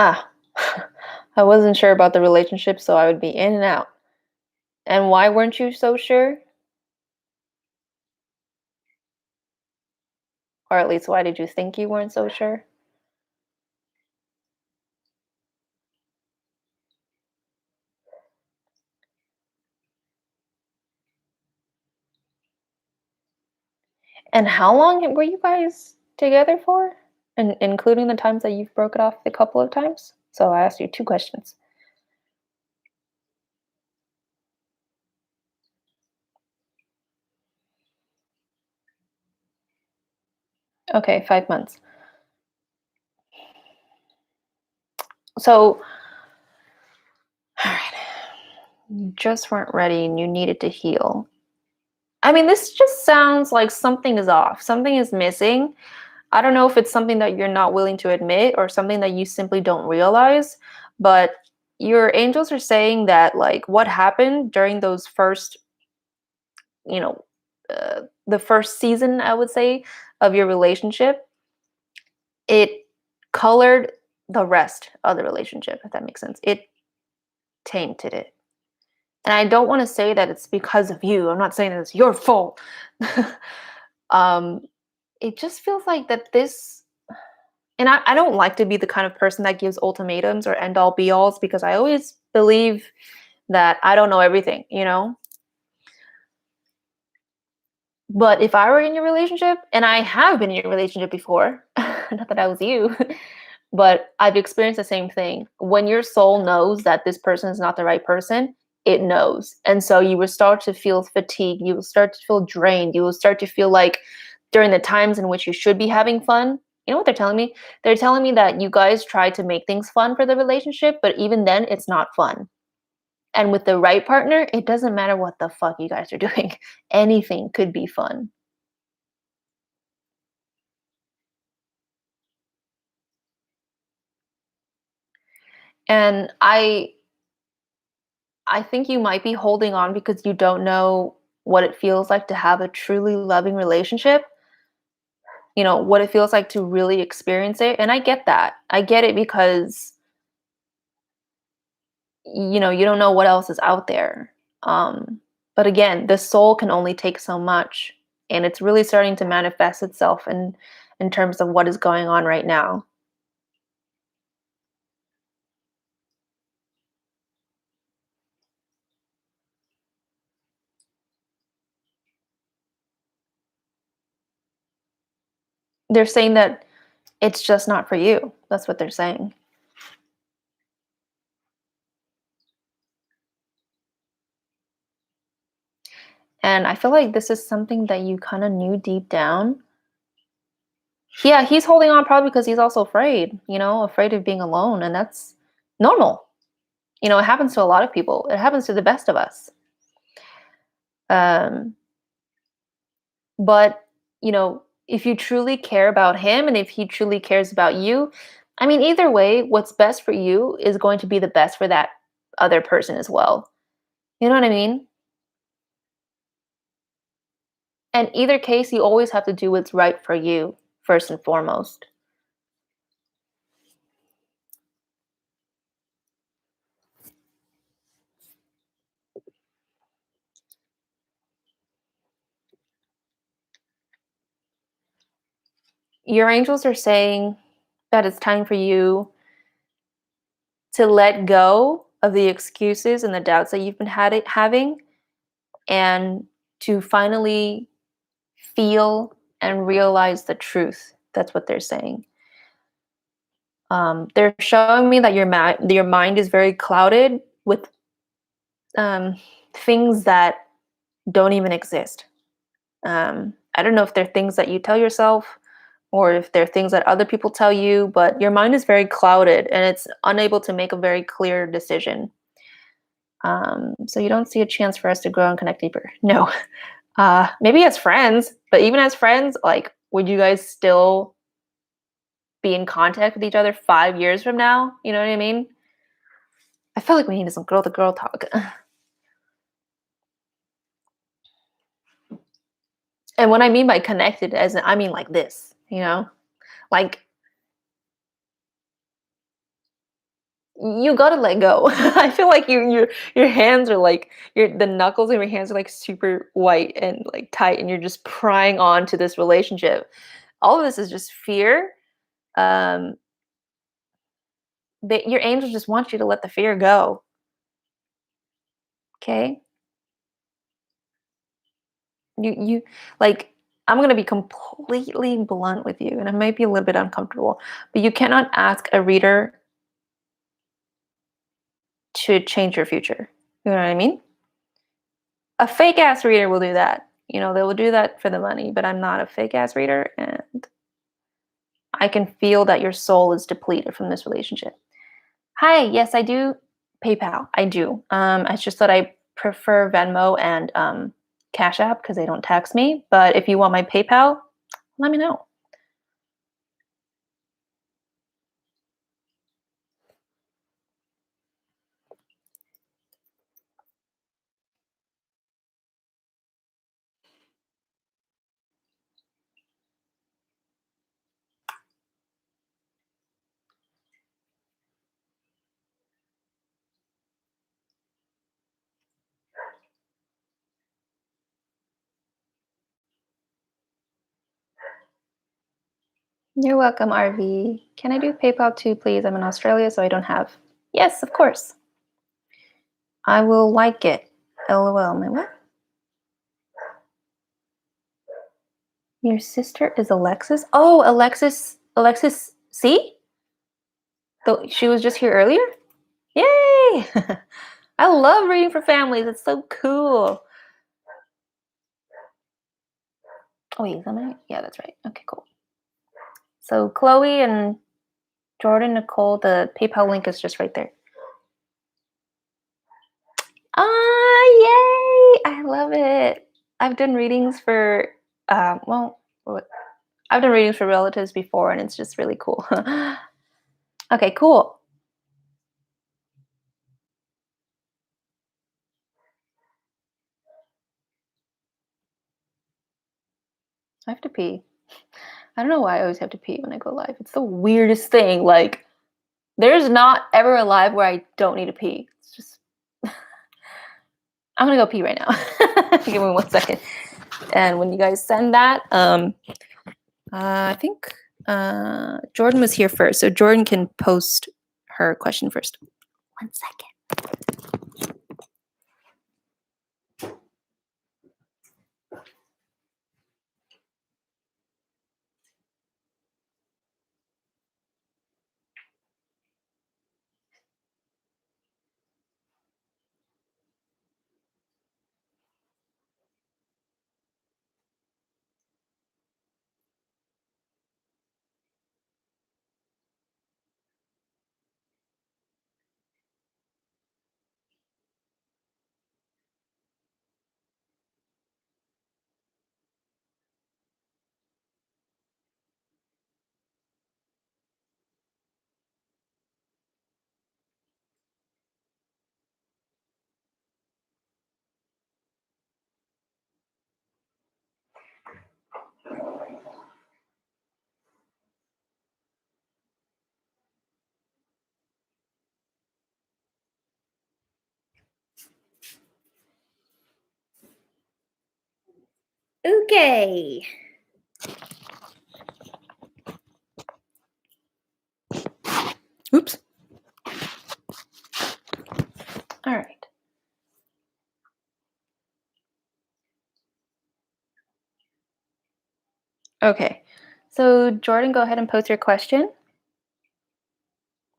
Ah, I wasn't sure about the relationship, so I would be in and out. And why weren't you so sure? Or at least why did you think you weren't so sure? And how long were you guys together for? And including the times that you've broken off a couple of times? So I asked you two questions. Okay, 5 months. So, all right, you just weren't ready and you needed to heal. I mean, this just sounds like something is off. Something is missing. I don't know if it's something that you're not willing to admit or something that you simply don't realize, but your angels are saying that like what happened during those first, you know, the first season, I would say, of your relationship, it colored the rest of the relationship, if that makes sense. It tainted it. And I don't want to say that it's because of you. I'm not saying that it's your fault. um, it just feels like that this, and I don't like to be the kind of person that gives ultimatums or end all be alls because I always believe that I don't know everything, you know? But if I were in your relationship, and I have been in your relationship before, not that I was you, but I've experienced the same thing. When your soul knows that this person is not the right person, it knows. And so you will start to feel fatigue. You will start to feel drained. You will start to feel like during the times in which you should be having fun, you know what they're telling me? They're telling me that you guys try to make things fun for the relationship, but even then, it's not fun. And with the right partner, it doesn't matter what the fuck you guys are doing. Anything could be fun. And I think you might be holding on because you don't know what it feels like to have a truly loving relationship. You know, what it feels like to really experience it. And I get that. I get it because you don't know what else is out there. But again, the soul can only take so much, and it's really starting to manifest itself in terms of what is going on right now. They're saying that it's just not for you. That's what they're saying. And I feel like this is something that you kind of knew deep down. Yeah, he's holding on probably because he's also afraid, afraid of being alone. And that's normal. It happens to a lot of people, it happens to the best of us. Um, but, if you truly care about him and if he truly cares about you, I mean, either way, what's best for you is going to be the best for that other person as well. You know what I mean? And either case, you always have to do what's right for you first and foremost. Your angels are saying that it's time for you to let go of the excuses and the doubts that you've been having and to finally feel and realize the truth. That's what they're saying. They're showing me that your mind is very clouded with um, things that don't even exist. I don't know if they're things that you tell yourself or if they're things that other people tell you, but your mind is very clouded and it's unable to make a very clear decision. So you don't see a chance for us to grow and connect deeper. No. Maybe as friends, but even as friends, like, would you guys still be in contact with each other 5 years from now? You know what I mean? I feel like we need some girl to girl talk. And what I mean by connected, I mean like this, like you gotta let go. I feel like your hands are like the knuckles in your hands are like super white and like tight, and you're just prying on to this relationship. All of this is just fear. Um, that your angels just want you to let the fear go. Okay, you like. I'm gonna be completely blunt with you, and it might be a little bit uncomfortable, but you cannot ask a reader to change your future. You know what I mean? A fake ass reader will do that. You know, they will do that for the money, but I'm not a fake ass reader, and I can feel that your soul is depleted from this relationship. Hi, yes, I do PayPal. I do. It's just that I prefer Venmo and Cash App because they don't tax me. But if you want my PayPal, let me know. You're welcome, RV. Can I do PayPal too, please? I'm in Australia, so I don't have. Yes, of course. I will like it. LOL. My what? Your sister is Alexis? Oh, Alexis C? She was just here earlier? Yay! I love reading for families. It's so cool. Oh, wait, is that right? Yeah, that's right. Okay, cool. So Chloe and Jordan, Nicole, the PayPal link is just right there. Ah, yay! I love it. I've done readings for, well, I've done readings for relatives before, and it's just really cool. Okay, cool. I have to pee. I don't know why I always have to pee when I go live. It's the weirdest thing. Like, there's not ever a live where I don't need to pee. It's just, I'm gonna go pee right now. Give me 1 second. And when you guys send that, I think Jordan was here first, so Jordan can post her question first. 1 second. Okay. Oops. All right. Okay. So Jordan, go ahead and post your question.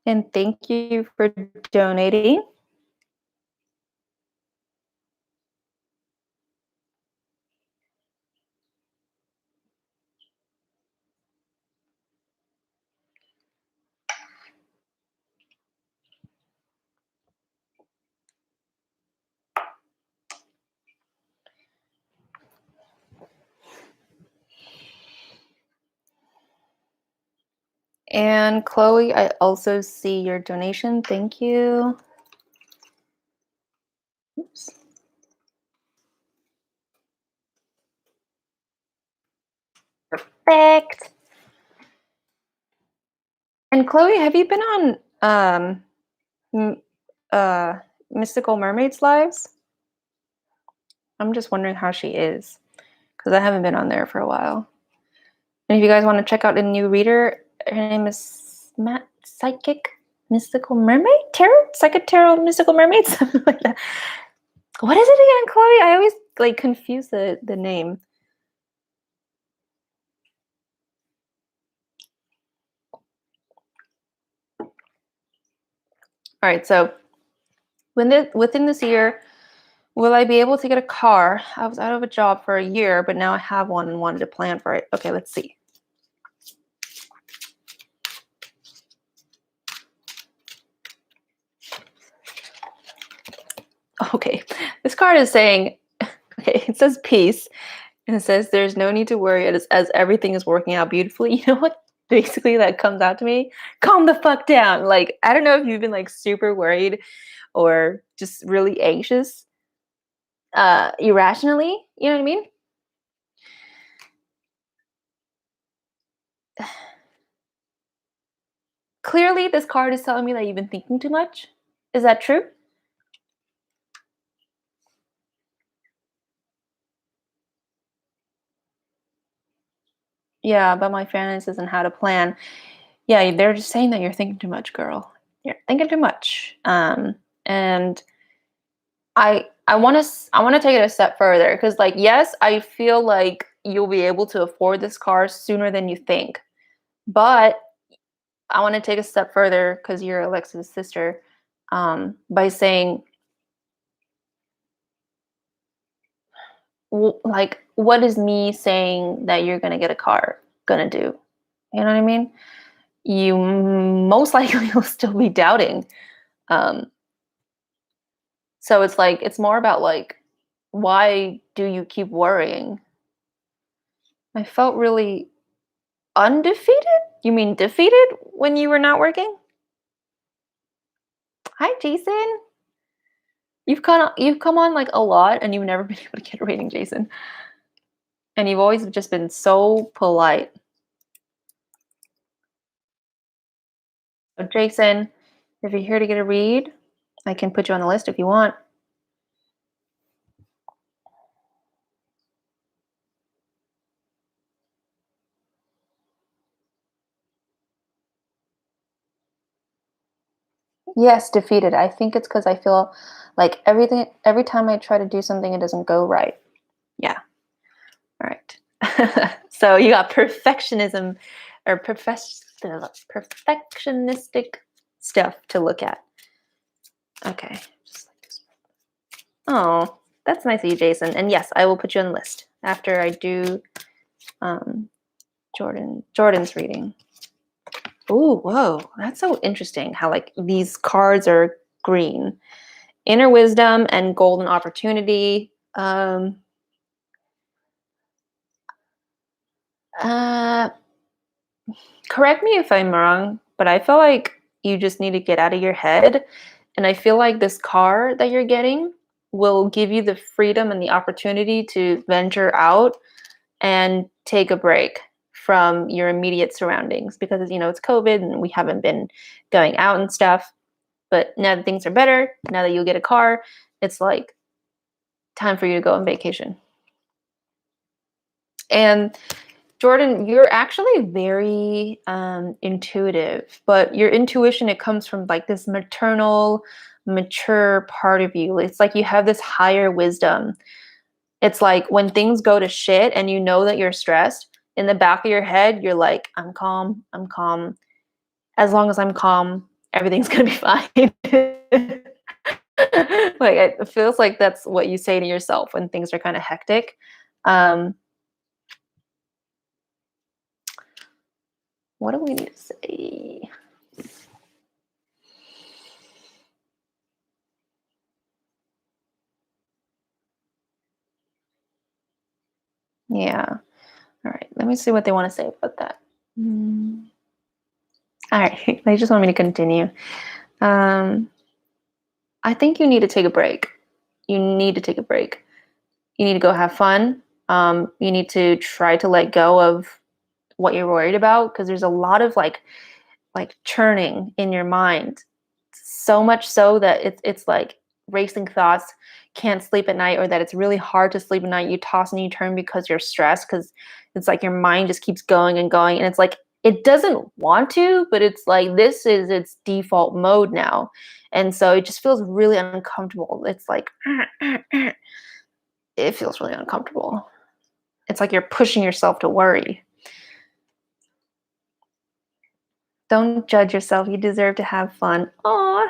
And thank you for donating. And Chloe, I also see your donation. Thank you. Oops. Perfect. And Chloe, have you been on Mystical Mermaids Lives. I'm just wondering how she is, because I haven't been on there for a while. And if you guys want to check out a new reader, her name is Psychic Mystical Mermaid? Tarot? Psychic Tarot Mystical Mermaid? Something like that. What is it again, Chloe? I always like confuse the name. All right, so within this year, will I be able to get a car? I was out of a job for a year, but now I have one and wanted to plan for it. Okay, let's see. Okay, this card is saying, okay, it says peace, and it says there's no need to worry as everything is working out beautifully. You know what? Basically, that comes out to me. Calm the fuck down. Like, I don't know if you've been like super worried or just really anxious, irrationally. You know what I mean? Clearly, this card is telling me that you've been thinking too much. Is that true? Yeah, about my finances and how to plan. Yeah, they're just saying that you're thinking too much, girl. You're thinking too much. And I want to take it a step further, because like, yes, I feel like you'll be able to afford this car sooner than you think. But I want to take a step further, because you're Alexis' sister, by saying, like, what is me saying that you're gonna get a car gonna do? You know what I mean? You most likely will still be doubting. Um, so it's like, it's more about like, why do you keep worrying? I felt really undefeated. You mean defeated when you were not working? Hi, Jason. You've come on like a lot, and you've never been able to get a rating, Jason. And you've always just been so polite. So Jason, if you're here to get a read, I can put you on the list if you want. Yes, defeated. I think it's because I feel like every time I try to do something, it doesn't go right. Yeah. All right. So you got perfectionism or perfectionistic stuff to look at. Okay. Just like this. Oh, that's nice of you, Jason. And yes, I will put you on the list after I do Jordan's reading. Oh, whoa. That's so interesting how like these cards are green. Inner wisdom and golden opportunity. Correct me if I'm wrong, but I feel like you just need to get out of your head. And I feel like this car that you're getting will give you the freedom and the opportunity to venture out and take a break from your immediate surroundings, because you know it's COVID and we haven't been going out and stuff. But now that things are better, now that you'll get a car, it's like time for you to go on vacation. And Jordan, you're actually very intuitive, but your intuition, it comes from like this maternal, mature part of you. It's like you have this higher wisdom. It's like when things go to shit and you know that you're stressed, in the back of your head, you're like, I'm calm, I'm calm. As long as I'm calm, everything's gonna be fine. Like it feels like that's what you say to yourself when things are kind of hectic. What do we need to say? Yeah. All right. Let me see what they want to say about that. All right. They just want me to continue. I think you need to take a break. You need to take a break. You need to go have fun. You need to try to let go of what you're worried about, because there's a lot of like churning in your mind. so much so that it's like racing thoughts, can't sleep at night, or that it's really hard to sleep at night. You toss and you turn because you're stressed, because it's like your mind just keeps going and going, and it's like it doesn't want to, but it's like this is its default mode now. And so it just feels really uncomfortable. It's like it feels really uncomfortable. It's like you're pushing yourself to worry. Don't judge yourself. You deserve to have fun. Aw.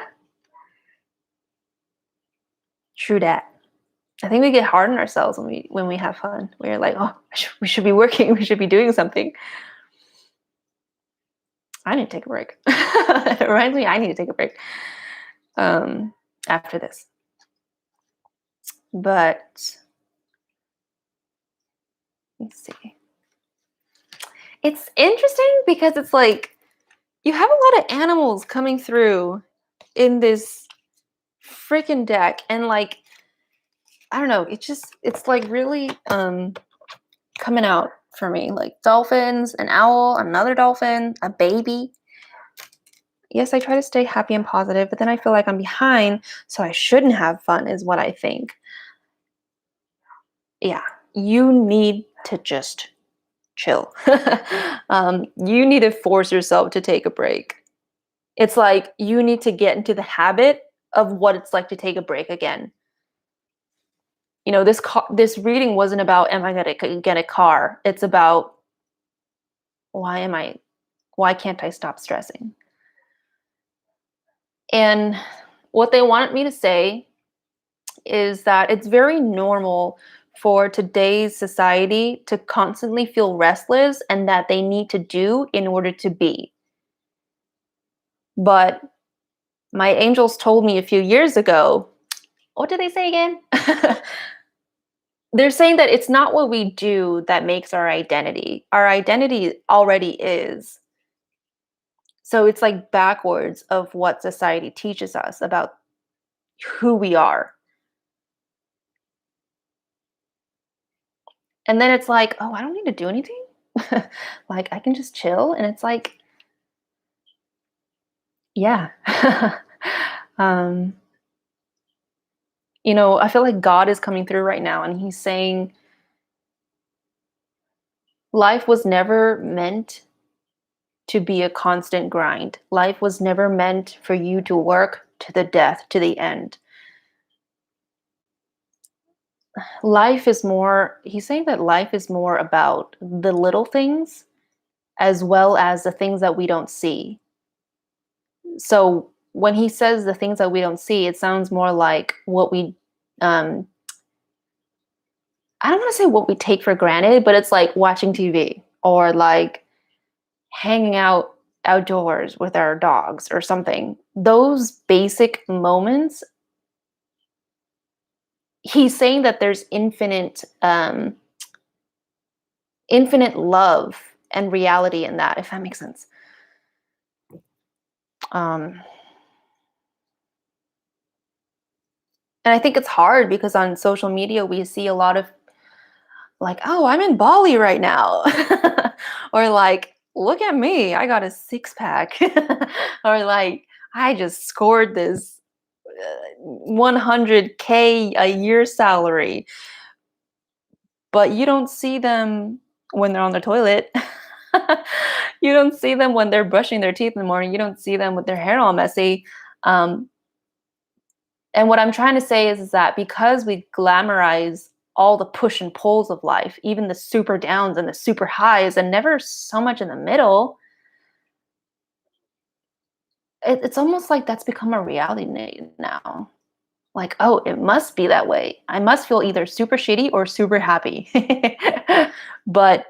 True that. I think we get hard on ourselves when we have fun. We're like, oh, we should be working. We should be doing something. I need to take a break. It reminds me I need to take a break after this. But let's see. It's interesting because it's like you have a lot of animals coming through in this freaking deck, and like I don't know, it's like really coming out for me, like dolphins, an owl, another dolphin, a baby. Yes, I try to stay happy and positive, but then I feel like I'm behind, so I shouldn't have fun, is what I think. Yeah, you need to just chill. You need to force yourself to take a break. It's like you need to get into the habit of what it's like to take a break again. You know, this reading wasn't about am I gonna get a car? It's about why can't I stop stressing? And what they wanted me to say is that it's very normal for today's society to constantly feel restless and that they need to do in order to be. But my angels told me a few years ago, what did they say again? They're saying that it's not what we do that makes our identity. Our identity already is. So it's like backwards of what society teaches us about who we are. And then it's like, oh, I don't need to do anything. Like I can just chill. And it's like, yeah. um, you know, I feel like God is coming through right now, and he's saying life was never meant to be a constant grind. Life was never meant for you to work to the death, to the end. Life is more, he's saying that life is more about the little things as well as the things that we don't see. So when he says the things that we don't see, it sounds more like what we, um, I don't want to say what we take for granted, but it's like watching TV or like hanging out outdoors with our dogs or something. Those basic moments, he's saying that there's infinite love and reality in that, if that makes sense. And I think it's hard because on social media we see a lot of like, oh, I'm in Bali right now. Or like, look at me, I got a six-pack. Or like, I just scored this 100K a year salary. But you don't see them when they're on the toilet. You don't see them when they're brushing their teeth in the morning. You don't see them with their hair all messy. And what I'm trying to say is that because we glamorize all the push and pulls of life, even the super downs and the super highs, and never so much in the middle, it's almost like that's become a reality now. Like, oh, it must be that way. I must feel either super shitty or super happy. But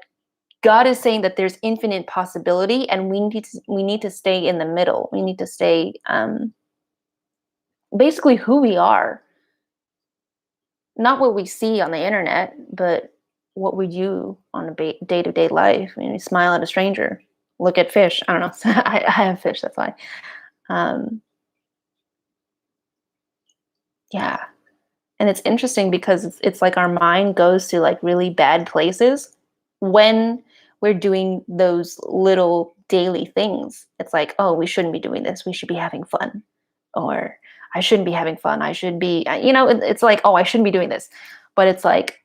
God is saying that there's infinite possibility, and we need to stay in the middle. We need to stay basically who we are, not what we see on the internet, but what we do on a day-to-day life. I mean, you smile at a stranger, look at fish. I don't know. I have fish. That's why. Yeah. And it's interesting because it's like our mind goes to like really bad places when we're doing those little daily things. It's like, oh, we shouldn't be doing this. We should be having fun. or I shouldn't be having fun. I should be, it's like, oh, I shouldn't be doing this. But it's like,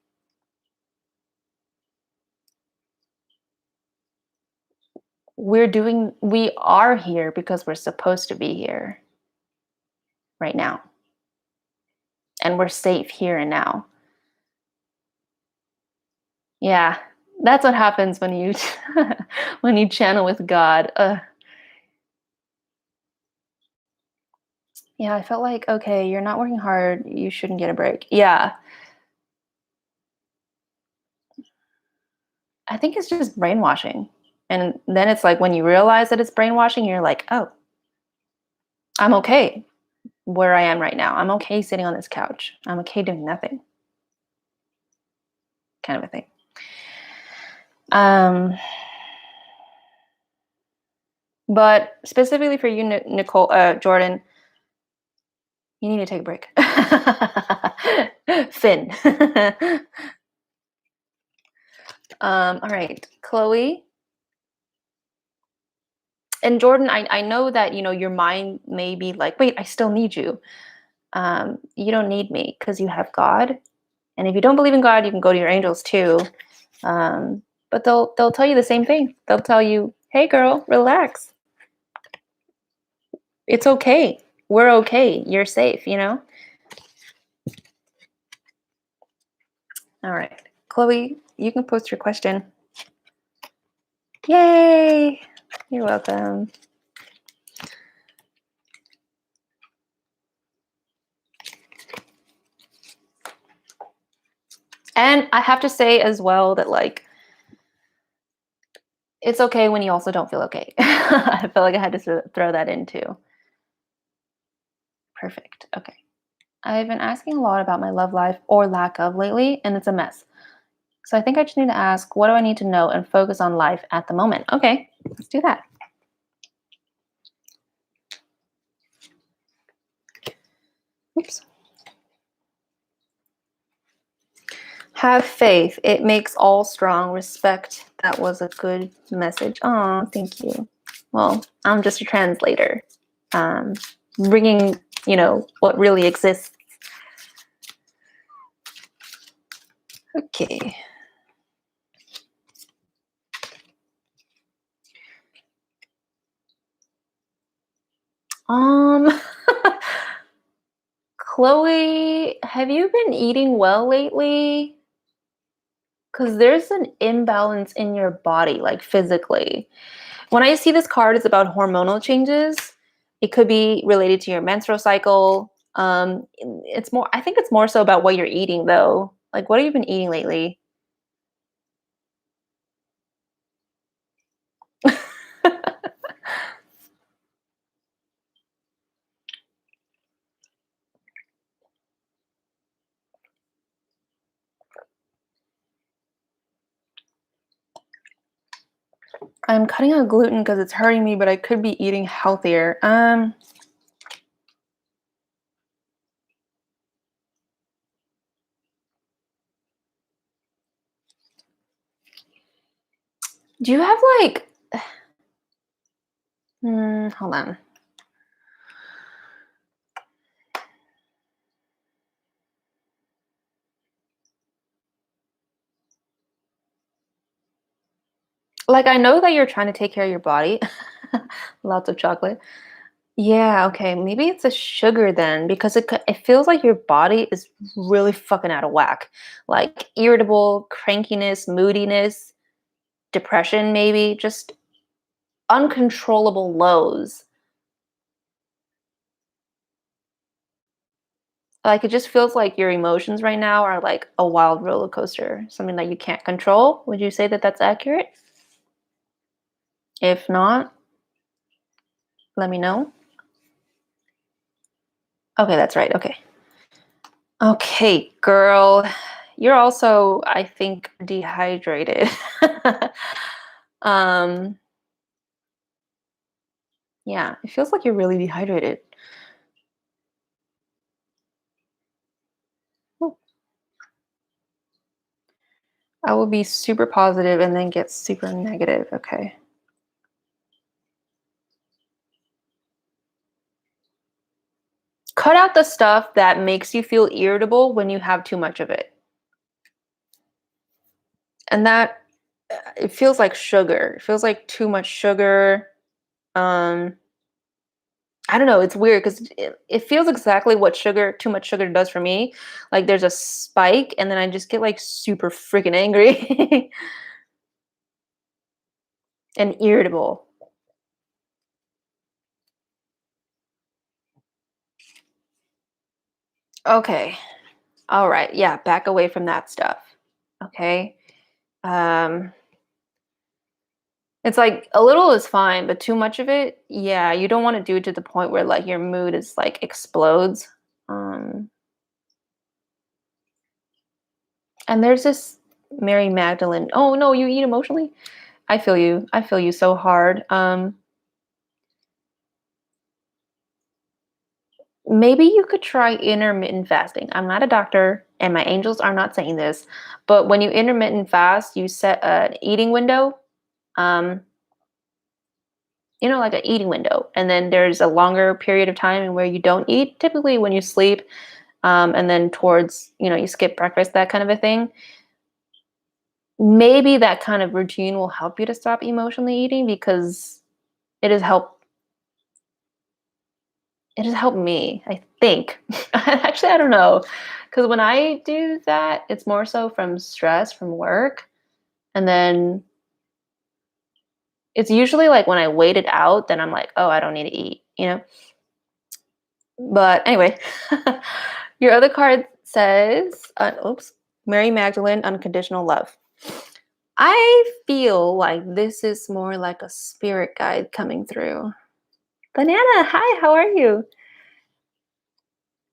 we are here because we're supposed to be here right now. And we're safe here and now. Yeah, that's what happens when you when you channel with God. Yeah, I felt like, okay, you're not working hard. You shouldn't get a break. Yeah, I think it's just brainwashing. And then it's like when you realize that it's brainwashing, you're like, oh, I'm okay where I am right now. I'm okay sitting on this couch. I'm okay doing nothing. Kind of a thing. But specifically for you, Nicole, Jordan, you need to take a break. Finn. All right, Chloe. And Jordan, I know that, your mind may be like, wait, I still need you. You don't need me because you have God. And if you don't believe in God, you can go to your angels too. But they'll tell you the same thing. They'll tell you, hey girl, relax. It's okay. We're okay. You're safe, All right. Chloe, you can post your question. Yay. You're welcome. And I have to say as well that, like, it's okay when you also don't feel okay. I feel like I had to throw that in too. Perfect. Okay. I've been asking a lot about my love life or lack of lately, and it's a mess. So I think I just need to ask, what do I need to know and focus on life at the moment? Okay, let's do that. Oops. Have faith. It makes all strong. Respect. That was a good message. Oh, thank you. Well, I'm just a translator, bringing, what really exists. Okay. Chloe, have you been eating well lately? Because there's an imbalance in your body, like physically. When I see this card, it's about hormonal changes. It could be related to your menstrual cycle. I think it's more so about what you're eating though. Like, what have you been eating lately? I'm cutting out gluten because it's hurting me, but I could be eating healthier. Do you have like, hold on. Like, I know that you're trying to take care of your body. Lots of chocolate. Yeah, okay. Maybe it's a sugar then, because it feels like your body is really fucking out of whack. Like irritable, crankiness, moodiness, depression, maybe just uncontrollable lows. Like, it just feels like your emotions right now are like a wild roller coaster, something that you can't control. Would you say that that's accurate? If not, let me know. Okay, that's right. Okay. Okay, girl. You're also, I think, dehydrated. um Yeah, it feels like you're really dehydrated. Oh, I will be super positive and then get super negative. Okay. cut out the stuff that makes you feel irritable when you have too much of it. And that it feels like sugar. It feels like too much sugar. Um, I don't know. It's weird because it feels exactly what too much sugar does for me. Like there's a spike, and then I just get like super freaking angry and irritable. Okay. All right. Yeah. Back away from that stuff. Okay. Um, it's like a little is fine, but too much of it, yeah, you don't want to do it to the point where like your mood is like explodes. Um, and there's this Mary Magdalene. Oh no, you eat emotionally? I feel you. I feel you so hard. Maybe you could try intermittent fasting. I'm not a doctor, and my angels are not saying this, but when you intermittent fast, you set an eating window. Um, like an eating window, and then there's a longer period of time in where you don't eat. Typically, when you sleep, and then towards you skip breakfast, that kind of a thing. Maybe that kind of routine will help you to stop emotionally eating because it has helped. It has helped me, I think. Actually, I don't know, because when I do that, it's more so from stress from work, and then it's usually like when I wait it out, then I'm like, oh, I don't need to eat. But anyway, your other card says, oops, Mary Magdalene, unconditional love. I feel like this is more like a spirit guide coming through. Banana, hi, how are you?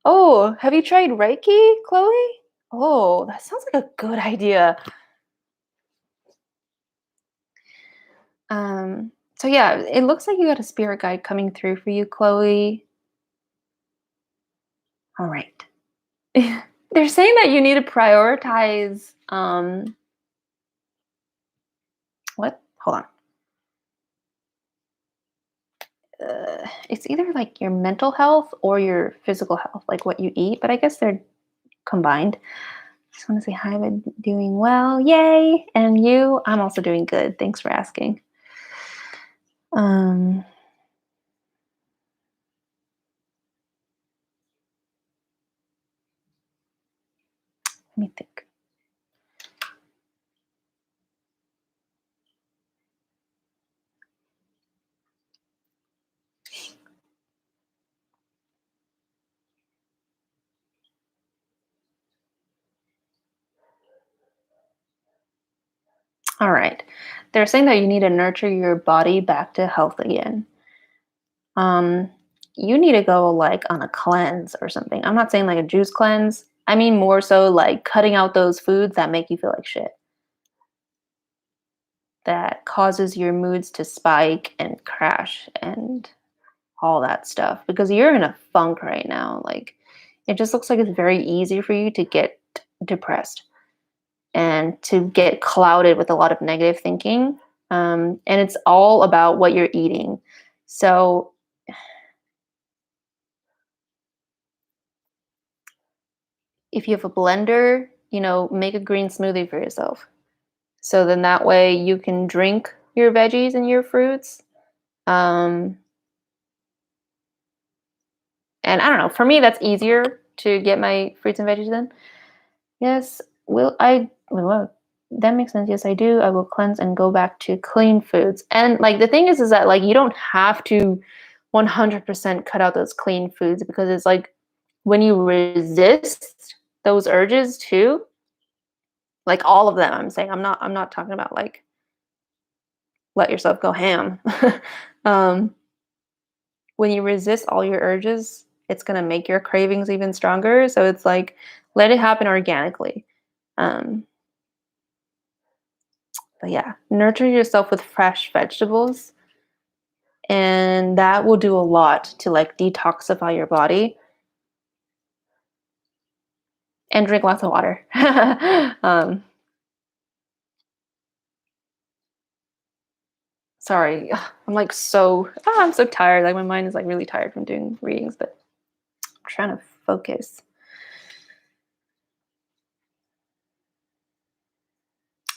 Oh, have you tried Reiki, Chloe? Oh, that sounds like a good idea. So yeah, it looks like you got a spirit guide coming through for you, Chloe. All right. They're saying that you need to prioritize what? Hold on. It's either like your mental health or your physical health, like what you eat, but I guess they're combined. Just want to say hi, I'm doing well. Yay. And you? I'm also doing good. Thanks for asking. Let me think. All right. They're saying that you need to nurture your body back to health again. Um, you need to go like on a cleanse or something. I'm not saying like a juice cleanse. I mean more so like cutting out those foods that make you feel like shit. That causes your moods to spike and crash and all that stuff because you're in a funk right now. Like it just looks like it's very easy for you to get depressed and to get clouded with a lot of negative thinking. And it's all about what you're eating. So if you have a blender, make a green smoothie for yourself. So then that way you can drink your veggies and your fruits. Um, and I don't know, for me, that's easier to get my fruits and veggies in. Yes, well, that makes sense. Yes, I do. I will cleanse and go back to clean foods. And like the thing is that like you don't have to 100% cut out those clean foods because it's like when you resist those urges too, like all of them, I'm not talking about like let yourself go ham. um, when you resist all your urges, it's going to make your cravings even stronger. So it's like, let it happen organically. Um, but yeah, nurture yourself with fresh vegetables. And that will do a lot to like detoxify your body and drink lots of water. Sorry, I'm like I'm so tired. Like my mind is like really tired from doing readings, but trying to focus.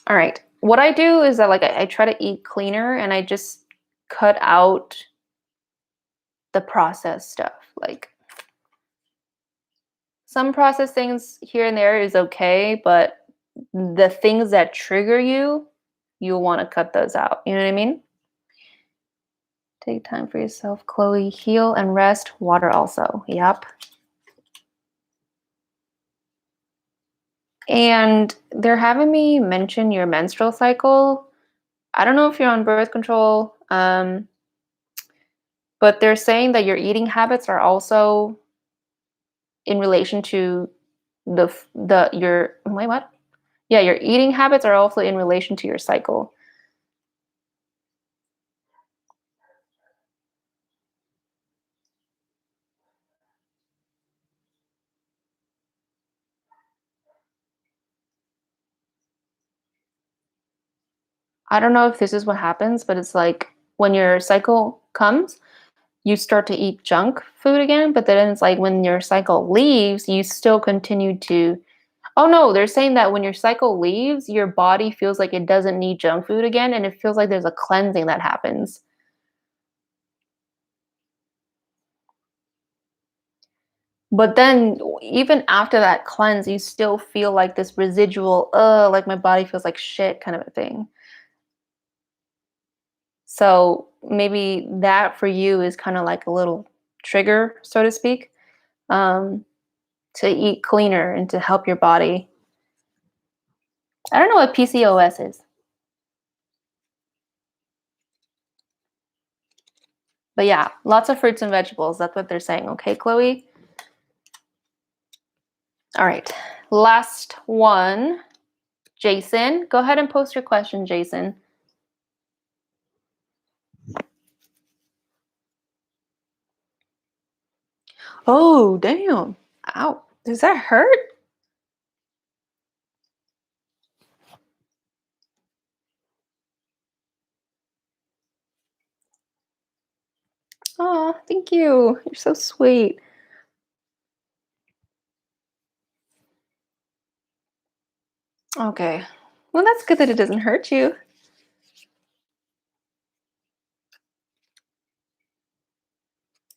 All right. What I do is that like I try to eat cleaner and I just cut out the processed stuff. Like some processed things here and there is okay, but the things that trigger you, you'll want to cut those out. You know what I mean? Take time for yourself, Chloe. Heal and rest. Water also. Yep. And they're having me mention your menstrual cycle. I don't know if you're on birth control, but they're saying that your eating habits are also in relation to your wait, what? Yeah, your eating habits are also in relation to your cycle. I don't know if this is what happens, but it's like when your cycle comes, you start to eat junk food again, but then it's like when your cycle leaves, you still continue to. Oh no, they're saying that when your cycle leaves, your body feels like it doesn't need junk food again, and it feels like there's a cleansing that happens. But then even after that cleanse, you still feel like this residual, like my body feels like shit kind of a thing. So maybe that for you is kind of like a little trigger, so to speak, um, to eat cleaner and to help your body. I don't know what PCOS is, but yeah, lots of fruits and vegetables. That's what they're saying. Okay, Chloe? All right. Last one. Jason, go ahead and post your question, Jason. Oh, damn. Ow. Does that hurt? Oh, thank you. You're so sweet. Okay. Well, that's good that it doesn't hurt you.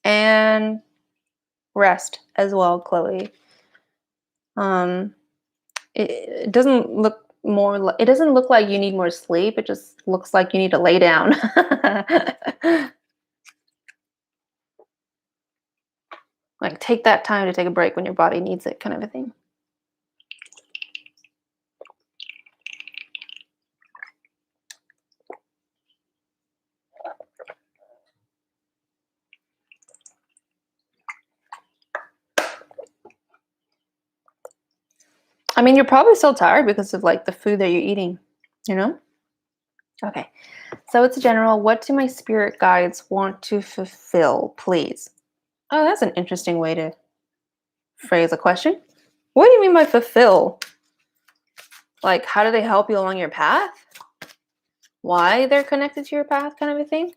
And rest as well, Chloe. Um, it doesn't look it doesn't look like you need more sleep. It just looks like you need to lay down. Like take that time to take a break when your body needs it, kind of a thing. I mean, you're probably still tired because of like the food that you're eating, you know? Okay. So it's general. What do my spirit guides want to fulfill, please? Oh, that's an interesting way to phrase a question. What do you mean by fulfill? Like, how do they help you along your path? Why they're connected to your path, kind of a thing?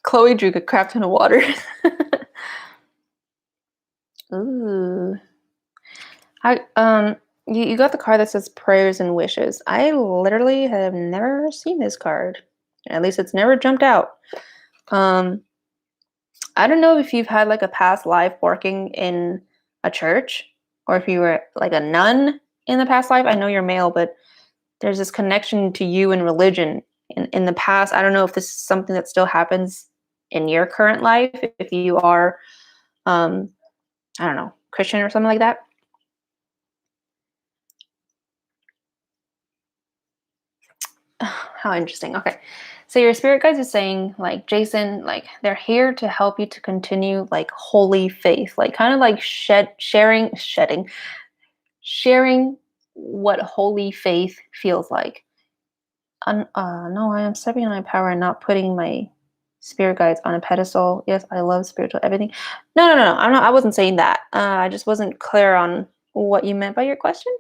Chloe drew a crap ton of water. Ooh. You got the card that says prayers and wishes. I literally have never seen this card. At least it's never jumped out. I don't know if you've had like a past life working in a church or if you were like a nun in the past life. I know you're male, but there's this connection to you and religion in the past. I don't know if this is something that still happens in your current life, if you are, I don't know, Christian or something like that. How interesting. Okay. So your spirit guides is saying like, Jason, like they're here to help you to continue like holy faith, like kind of like sharing what holy faith feels like. No, I am stepping in my power and not putting my spirit guides on a pedestal. Yes, I love spiritual everything. No. I'm not. I wasn't saying that. I just wasn't clear on what you meant by your question.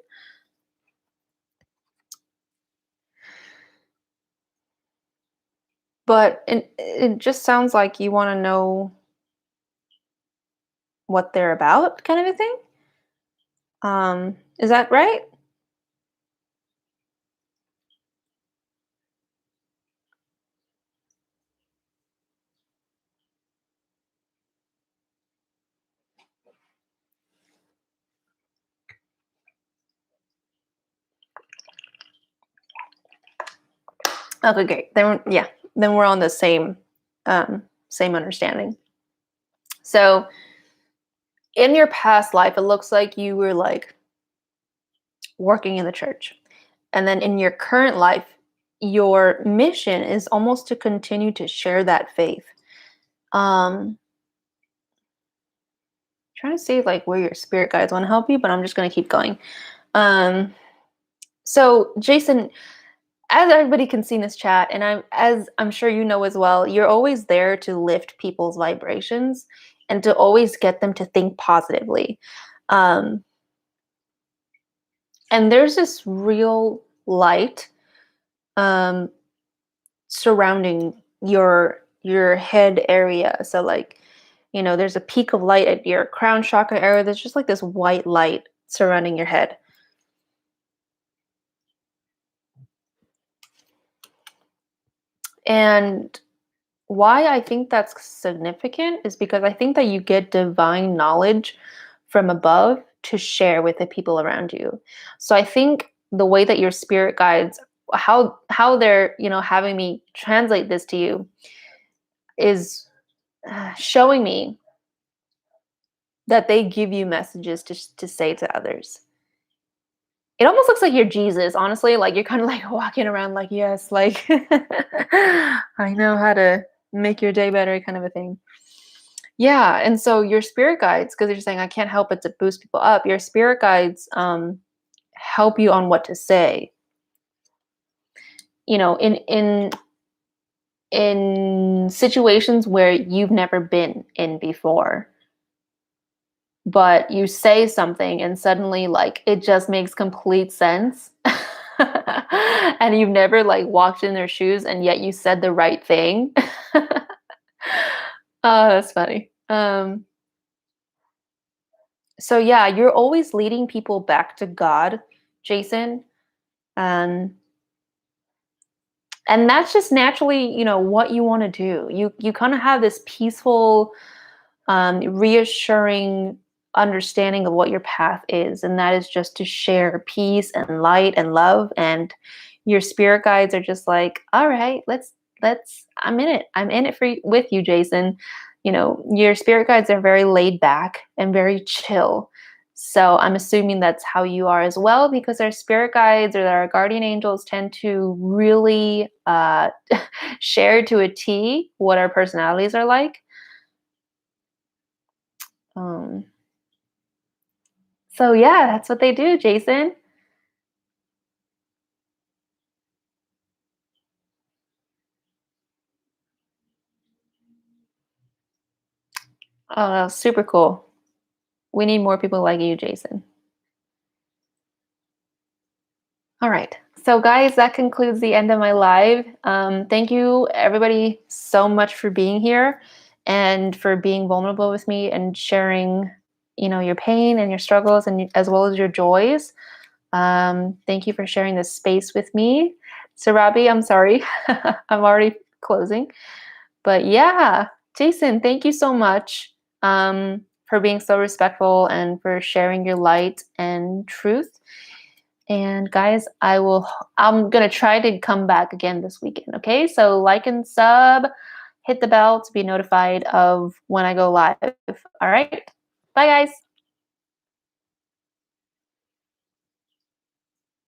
But it just sounds like you want to know what they're about, kind of a thing. Is that right? Okay, great. Then we're on the same understanding. So in your past life, it looks like you were like working in the church. And then in your current life, your mission is almost to continue to share that faith. Trying to see like where your spirit guides want to help you, but I'm just going to keep going. Um, so Jason, as everybody can see in this chat, and as I'm sure you know as well, you're always there to lift people's vibrations and to always get them to think positively. Um, and there's this real light um, surrounding your head area. So like, there's a peak of light at your crown chakra area. There's just like this white light surrounding your head. And why I think that's significant is because I think that you get divine knowledge from above to share with the people around you. So I think the way that your spirit guides, how they're, having me translate this to you is showing me that they give you messages to say to others. It almost looks like you're Jesus, honestly. Like you're kind of like walking around like, yes, like I know how to make your day better, kind of a thing. Yeah. And so your spirit guides, because you're saying I can't help but to boost people up, your spirit guides help you on what to say. In situations where you've never been in before, but you say something and suddenly like it just makes complete sense. And you've never like walked in their shoes and yet you said the right thing. Oh, that's funny. So yeah, you're always leading people back to God, Jason. Um, and that's just naturally, what you want to do. You kind of have this peaceful, reassuring understanding of what your path is, and that is just to share peace and light and love. And your spirit guides are just like, all right, let's. I'm in it with you, Jason. Your spirit guides are very laid back and very chill. So I'm assuming that's how you are as well, because our spirit guides or our guardian angels tend to really share to a T what our personalities are like. Um, so yeah, that's what they do, Jason. Oh, that was super cool. We need more people like you, Jason. All right. So guys, that concludes the end of my live. Thank you everybody so much for being here and for being vulnerable with me and sharing, your pain and your struggles and as well as your joys. Thank you for sharing this space with me. So Robbie, I'm sorry. I'm already closing. But yeah, Jason, thank you so much for being so respectful and for sharing your light and truth. And guys, I'm going to try to come back again this weekend. Okay. So like and sub, hit the bell to be notified of when I go live. All right. Bye guys.